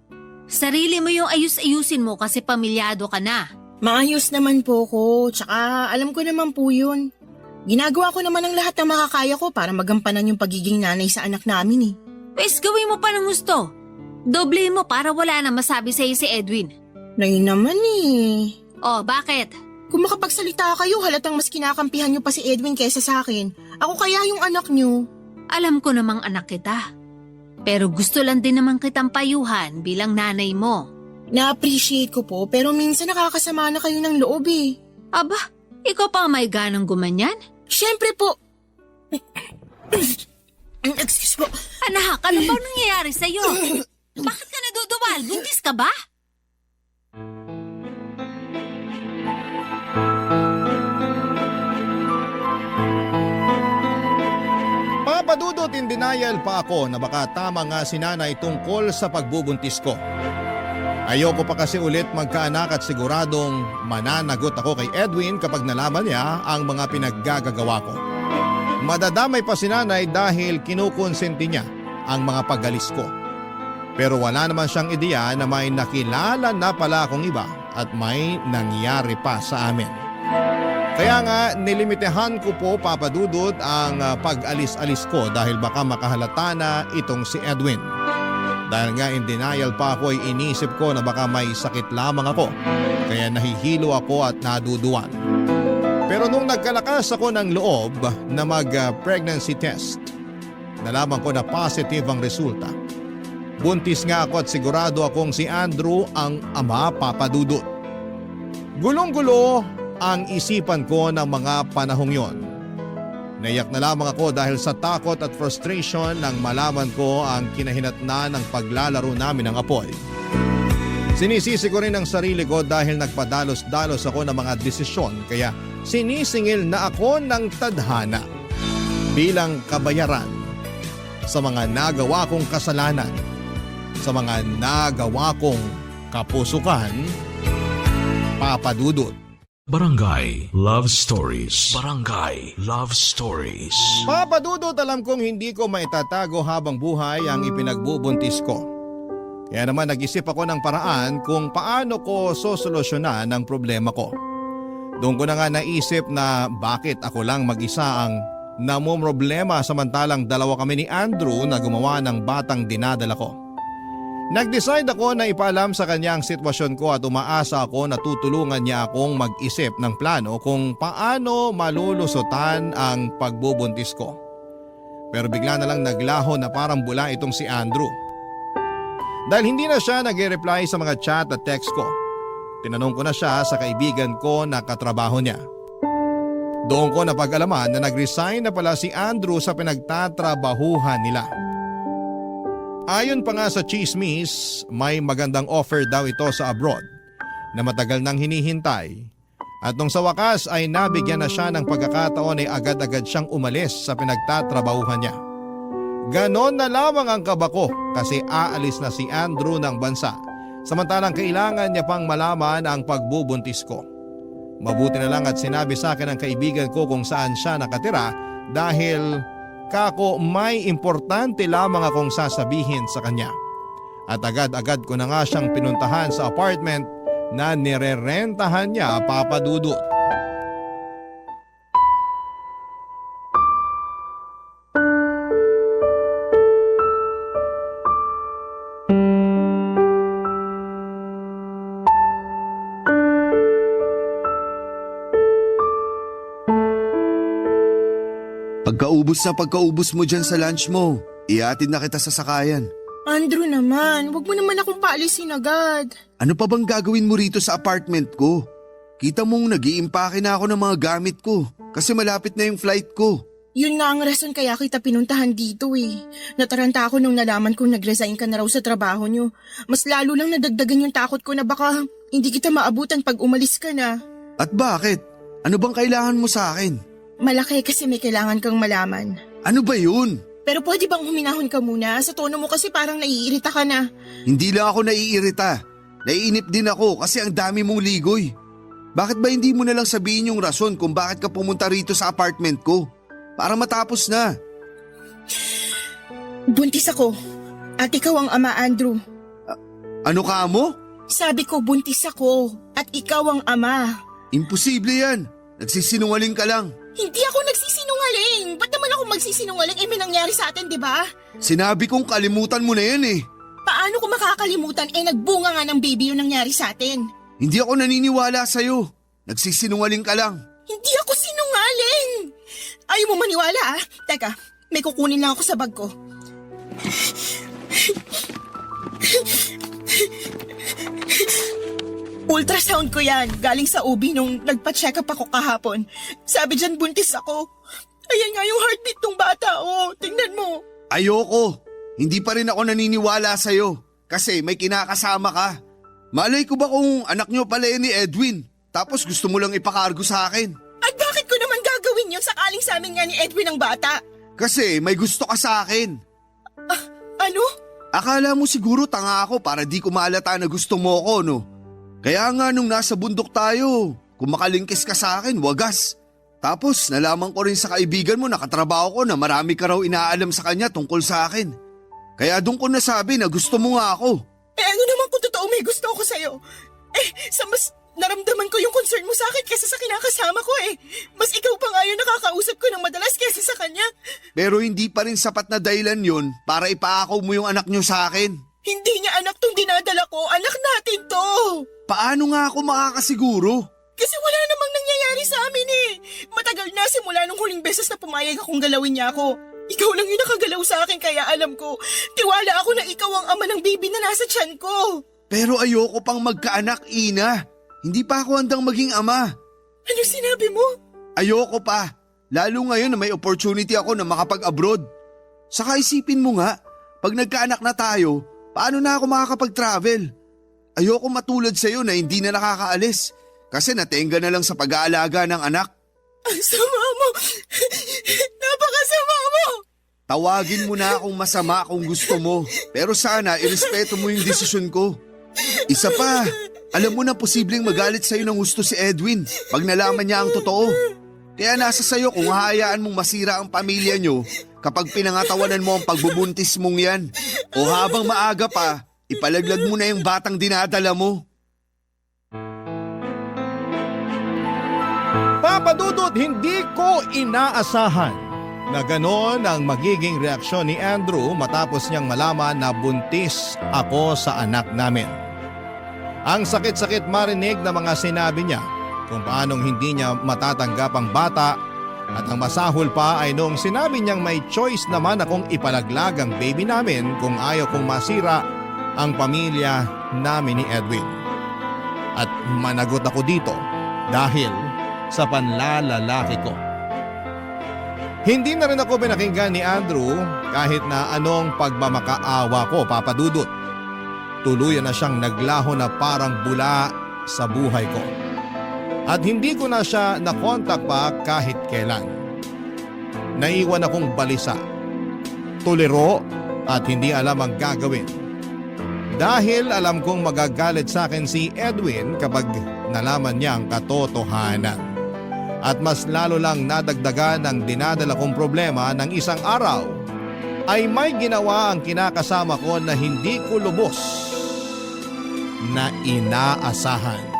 Sarili mo yung ayus-ayusin mo kasi pamilyado ka na. Maayos naman po ko, tsaka alam ko naman po yun. Ginagawa ko naman ang lahat na makakaya ko para magampanan yung pagiging nanay sa anak namin eh. Pwes gawin mo pa ng gusto. Doble mo para wala na masabi sa'yo si Edwin. Na yun naman eh. Oh, bakit? Kung makapagsalita kayo, halatang mas kinakampihan niyo pa si Edwin kaysa sa akin. Ako kaya yung anak niyo. Alam ko namang anak kita. Pero gusto lang din naman kitang payuhan bilang nanay mo. Na-appreciate ko po, pero minsan nakakasama na kayo ng loob eh. Aba, ikaw pa may ganang gumanyan? Siyempre po. Excuse po. Anak, ano ba nangyayari sa'yo? Bakit ka naduduwal? Buntis ka ba? Papadudot in denial pa ako na baka tama nga si nanay tungkol sa pagbubuntis ko. Ayoko pa kasi ulit magkaanak at siguradong mananagot ako kay Edwin kapag nalaman niya ang mga pinaggagawa ko. Madadamay pa si nanay dahil kinukonsenti niya ang mga pagalis ko. Pero wala naman siyang ideya na may nakilala na pala akong iba at may nangyari pa sa amin. Kaya nga nilimitehan ko po papadudot ang pag-alis-alis ko dahil baka makahalata na itong si Edwin. Dahil nga in denial pa ako ay inisip ko na baka may sakit lamang ako. Kaya nahihilo ako at naduduwan. Pero nung nagkalakas ako ng loob na mag-pregnancy test, nalaman ko na positive ang resulta. Buntis nga ako at sigurado akong si Andrew ang ama papadudot. Gulong-gulo ang isipan ko ng mga panahong yon. Naiyak na lamang ako dahil sa takot at frustration nang malaman ko ang kinahinatnan ng paglalaro namin ng apoy. Sinisisi ko rin ang sarili ko dahil nagpadalos-dalos ako ng mga desisyon kaya sinisingil na ako ng tadhana bilang kabayaran sa mga nagawa kong kasalanan, sa mga nagawa kong kapusukan, papadudot. Barangay Love Stories. Barangay Love Stories. Papadudot, alam kong hindi ko maitatago habang buhay ang ipinagbubuntis ko. Kaya naman nag-isip ako ng paraan kung paano ko sosolusyonan ang problema ko. Doon ko na nga naisip na bakit ako lang mag-isa ang namumroblema samantalang dalawa kami ni Andrew na gumawa ng batang dinadala ko. Nag-decide ako na ipaalam sa kanya ang sitwasyon ko at umaasa ako na tutulungan niya akong mag-isip ng plano kung paano malulusutan ang pagbubuntis ko. Pero bigla na lang naglaho na parang bula itong si Andrew. Dahil hindi na siya nag-reply sa mga chat at text ko. Tinanong ko na siya sa kaibigan ko na katrabaho niya. Doon ko napag-alaman na nag-resign na pala si Andrew sa pinagtatrabahuhan nila. Ayon pa nga sa chismis, may magandang offer daw ito sa abroad na matagal nang hinihintay at nung sa wakas ay nabigyan na siya ng pagkakataon ay agad-agad siyang umalis sa pinagtatrabahuhan niya. Ganon na lamang ang kaba ko kasi aalis na si Andrew ng bansa samantalang kailangan niya pang malaman ang pagbubuntis ko. Mabuti na lang at sinabi sa akin ng kaibigan ko kung saan siya nakatira dahil kako may importante lamang akong sasabihin sa kanya. At agad-agad ko na nga siyang pinuntahan sa apartment na nirerentahan niya papadudot. Pagkaubos mo dyan sa lunch mo, ihatid na kita sa sakayan. Andrew naman, wag mo naman akong paalisin agad. Ano pa bang gagawin mo rito sa apartment ko? Kita mong nag-iimpake na ako ng mga gamit ko kasi malapit na yung flight ko. Yun nga ang rason kaya kita pinuntahan dito eh. Nataranta ako nung nalaman kong nag-resign ka na raw sa trabaho nyo. Mas lalo lang nadagdagan yung takot ko na baka hindi kita maabutan pag umalis ka na. At bakit? Ano bang kailangan mo sa akin? Malaki kasi may kailangan kang malaman. Ano ba yun? Pero pwede bang huminahon ka muna? Sa tono mo kasi parang naiirita ka na. Hindi lang ako naiirita. Naiinip din ako kasi ang dami mong ligoy. Bakit ba hindi mo na lang sabihin yung rason kung bakit ka pumunta rito sa apartment ko? Para matapos na. Buntis ako. At ikaw ang ama, Andrew. Ano ka mo? Sabi ko buntis ako. At ikaw ang ama. Imposible yan. Nagsisinungaling ka lang. Hindi ako nagsisinungaling. Ba't naman ako magsisinungaling? May nangyari sa atin, di ba? Sinabi kong kalimutan mo na yan eh. Paano ko makakalimutan? Nagbunga nga ng baby yung nangyari sa atin. Hindi ako naniniwala sa'yo. Nagsisinungaling ka lang. Hindi ako sinungaling! Ayaw mo maniwala ah? Teka, may kukunin lang ako sa bag ko. Ultrasound ko yan. Galing sa OB nung nagpa-check up ako kahapon. Sabi dyan buntis ako. Ayan nga yung heartbeat ng bata. Oh, tingnan mo. Ayoko. Hindi pa rin ako naniniwala sa'yo. Kasi may kinakasama ka. Malay ko ba kung anak nyo pala ni Edwin? Tapos gusto mo lang ipakargo sa akin. At bakit ko naman gagawin yun sakaling sa amin nga ni Edwin ang bata? Kasi may gusto ka sa akin. Ano? Akala mo siguro tanga ako para di ko maalata na gusto mo ako, no? Kaya nga nung nasa bundok tayo, kung makalingkis ka sa akin, wagas. Tapos nalaman ko rin sa kaibigan mo na katrabaho ko na marami ka raw inaalam sa kanya tungkol sa akin. Kaya doon ko nasabi na gusto mo nga ako. Ano naman kung totoo may gusto ako sa'yo? Sa mas naramdaman ko yung concern mo sa akin kaysa sa kinakasama ko Mas ikaw pa nga yung nakakausap ko ng madalas kaysa sa kanya. Pero hindi pa rin sapat na dahilan yun para ipaakaw mo yung anak nyo sa akin. Hindi niya anak tong dinadala ko, anak natin to. Paano nga ako makakasiguro? Kasi wala namang nangyayari sa amin Matagal na simula nung huling beses na pumayag akong galawin niya ako. Ikaw lang yung nakagalaw sa akin kaya alam ko. Tiwala ako na ikaw ang ama ng baby na nasa tiyan ko. Pero ayoko pang magkaanak, Ina. Hindi pa ako handang maging ama. Ano sinabi mo? Ayoko pa. Lalo ngayon na may opportunity ako na makapag-abroad. Saka isipin mo nga, pag nagkaanak na tayo, paano na ako makakapag-travel? Ayoko matulad sa'yo na hindi na nakakaalis. Kasi natenga na lang sa pag-aalaga ng anak. Ang sama mo! Napakasama mo! Tawagin mo na akong masama kung gusto mo. Pero sana irespeto mo yung desisyon ko. Isa pa, alam mo na posibleng magalit sa'yo ng gusto si Edwin pag nalaman niya ang totoo. Kaya nasa sa'yo kung hahayaan mong masira ang pamilya nyo kapag pinangatawanan mo ang pagbubuntis mong yan. O habang maaga pa, ipalaglag mo na yung batang dinadala mo. Papadudot, hindi ko inaasahan na ganon ang magiging reaksyon ni Andrew matapos niyang malaman na buntis ako sa anak namin. Ang sakit-sakit marinig na mga sinabi niya kung paanong hindi niya matatanggap ang bata at ang masahol pa ay nung sinabi niyang may choice naman akong ipalaglag ang baby namin kung ayaw kong masira ang pamilya namin ni Edwin. At managot ako dito dahil sa panlalalaki ko. Hindi na rin ako pinakinggan ni Andrew kahit na anong pagmamakaawa ko, Papadudot. Tuluyan na siyang naglaho na parang bula sa buhay ko. At hindi ko na siya nakontak pa kahit kailan. Naiwan akong balisa, tuliro at hindi alam ang gagawin. Dahil alam kong magagalit sa akin si Edwin kapag nalaman niya ang katotohanan. At mas lalo lang nadagdagan ng dinadala kong problema ng isang araw ay may ginawa ang kinakasama ko na hindi ko lubos na inaasahan.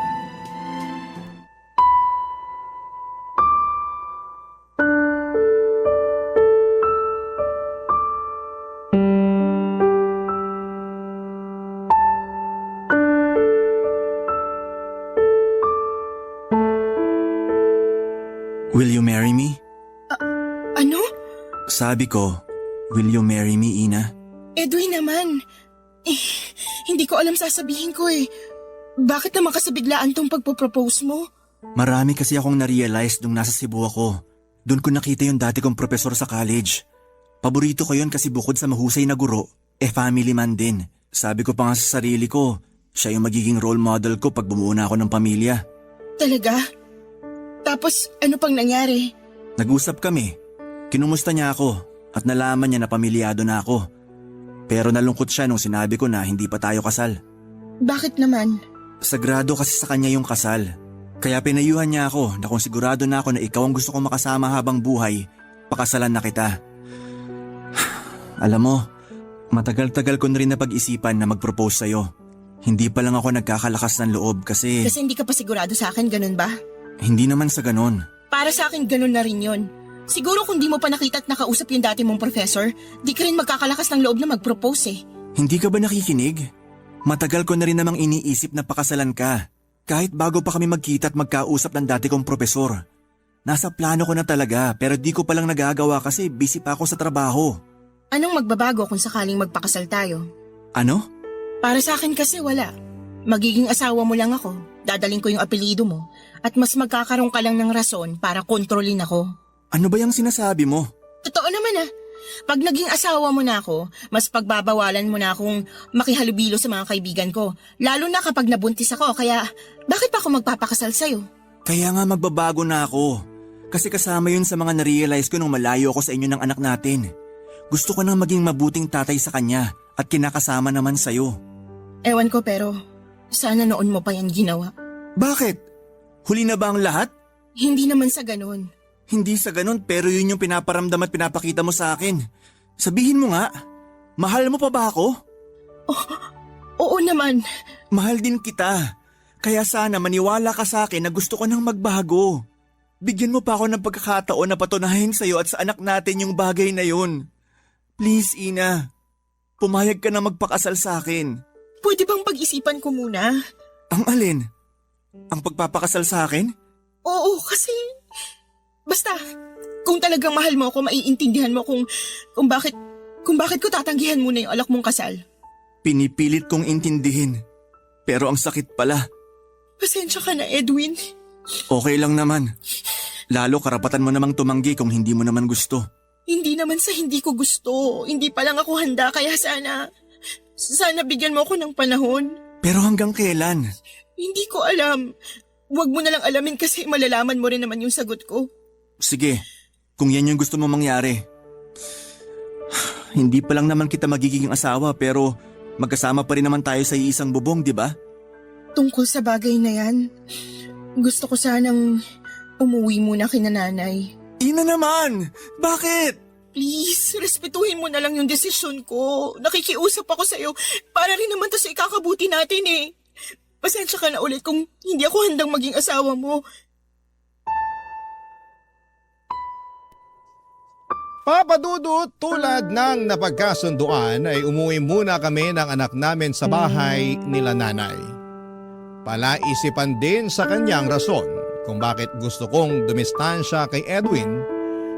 Will you marry me? Ano? Sabi ko, will you marry me, Ina? Edwin naman. Hindi ko alam sasabihin ko Bakit naman kasabiglaan tong pagpo-propose mo? Marami kasi akong na-realize nung nasa Cebu ako. Doon ko nakita yung dati kong profesor sa college. Paborito ko yun kasi bukod sa mahusay na guro, family man din. Sabi ko pa nga sa sarili ko, siya yung magiging role model ko pag bumuo na ako ng pamilya. Talaga? Tapos ano pang nangyari? Nag-usap kami. Kinumusta niya ako at nalaman niya na pamilyado na ako. Pero nalungkot siya nung sinabi ko na hindi pa tayo kasal. Bakit naman? Sagrado kasi sa kanya yung kasal. Kaya pinayuhan niya ako na kung sigurado na ako na ikaw ang gusto kong makasama habang buhay, pakasalan na kita. Alam mo, matagal-tagal ko na rin napag-isipan na mag-propose sa'yo. Hindi pa lang ako nagkakalakas ng loob kasi… Kasi hindi ka pa sigurado sa akin, ganun ba? Hindi naman sa ganon. Para sa akin, ganun na rin yun. Siguro kung di mo pa nakita at nakausap yung dati mong professor, di ka rin magkakalakas ng loob na mag-propose eh. Hindi ka ba nakikinig? Matagal ko na rin namang iniisip na pakasalan ka. Kahit bago pa kami magkita at magkausap ng dati kong propesor. Nasa plano ko na talaga pero di ko palang nagagawa kasi busy pa ako sa trabaho. Anong magbabago kung sakaling magpakasal tayo? Ano? Para sa akin kasi wala. Magiging asawa mo lang ako, dadaling ko yung apelyido mo, at mas magkakaroon ka lang ng rason para kontrolin ako. Ano ba yung sinasabi mo? Totoo naman ah. Pag naging asawa mo na ako, mas pagbabawalan mo na akong makihalubilo sa mga kaibigan ko. Lalo na kapag nabuntis ako, kaya bakit pa ako magpapakasal sa'yo? Kaya nga magbabago na ako. Kasi kasama yun sa mga narealize ko nung malayo ako sa inyo ng anak natin. Gusto ko nang maging mabuting tatay sa kanya at kinakasama naman sa'yo. Ewan ko pero sana noon mo pa yan ginawa. Bakit? Huli na ba ang lahat? Hindi naman sa ganun. Hindi sa ganun pero yun yung pinaparamdam at pinapakita mo sa akin. Sabihin mo nga, mahal mo pa ba ako? Oo naman. Mahal din kita. Kaya sana maniwala ka sa akin na gusto ko nang magbago. Bigyan mo pa ako ng pagkakataon na patunahin sa'yo at sa anak natin yung bagay na yun. Please, Ina. Pumayag ka na magpakasal sa akin. Pwede bang pag-isipan ko muna? Ang alin? Ang pagpapakasal sa akin? Oo, kasi… Basta, kung talagang mahal mo ako, maiintindihan mo kung bakit ko tatanggihan muna yung alak mong kasal. Pinipilit kong intindihin. Pero ang sakit pala. Pasensya ka na, Edwin. Okay lang naman. Lalo karapatan mo namang tumanggi kung hindi mo naman gusto. Hindi naman sa hindi ko gusto. Hindi pa lang ako handa, kaya sana bigyan mo ako ng panahon. Pero hanggang kailan? Hindi ko alam. Huwag mo na lang alamin kasi malalaman mo rin naman yung sagot ko. Sige, kung yan yung gusto mo mangyari. Hindi pa lang naman kita magiging asawa pero magkasama pa rin naman tayo sa iisang bubong, di ba? Tungkol sa bagay na yan, gusto ko sanang umuwi muna kina nanay. Ina naman! Bakit? Please, respetuhin mo na lang yung desisyon ko. Nakikiusap ako sa'yo para rin naman to sa ikakabuti natin eh. Pasensya ka na ulit kung hindi ako handang maging asawa mo. Papadudot, tulad ng napagkasunduan ay umuwi muna kami ng anak namin sa bahay nila nanay. Palaisipan din sa kanyang rason kung bakit gusto kong dumistansya kay Edwin,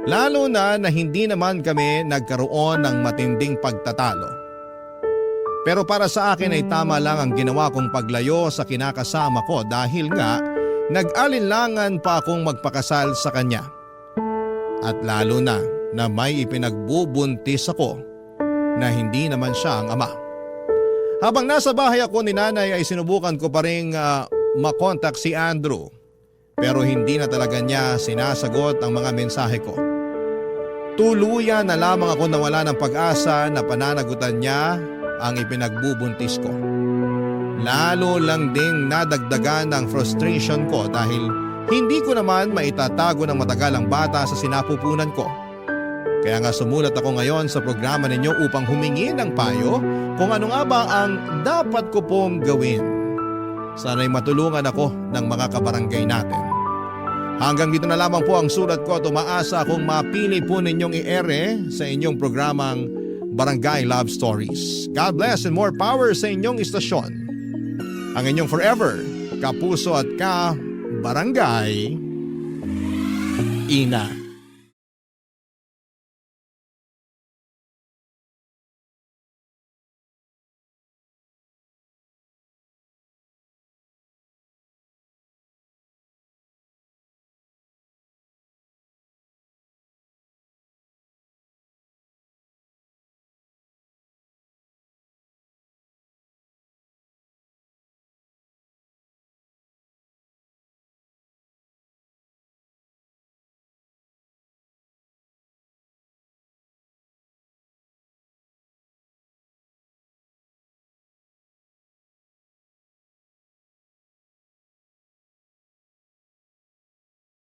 lalo na hindi naman kami nagkaroon ng matinding pagtatalo. Pero para sa akin ay tama lang ang ginawa kong paglayo sa kinakasama ko dahil nga nag-alinlangan pa akong magpakasal sa kanya. At lalo na may ipinagbubuntis ako na hindi naman siya ang ama. Habang nasa bahay ako ni nanay ay sinubukan ko pa rin makontak si Andrew. Pero hindi na talaga niya sinasagot ang mga mensahe ko. Tuluyan na lamang ako nawala ng pag-asa na pananagutan niya ang ipinagbubuntis ko. Lalo lang ding nadagdagan ng frustration ko dahil hindi ko naman maitatago ng matagal ang bata sa sinapupunan ko. Kaya nga sumulat ako ngayon sa programa ninyo upang humingi ng payo kung ano nga ba ang dapat ko pong gawin. Sana'y matulungan ako ng mga kabarangay natin. Hanggang dito na lamang po ang sulat ko at umaasa akong mapili po ninyong i-ere sa inyong programang Barangay Love Stories. God bless and more power sa inyong istasyon. Ang inyong forever, kapuso at ka-barangay, Ina.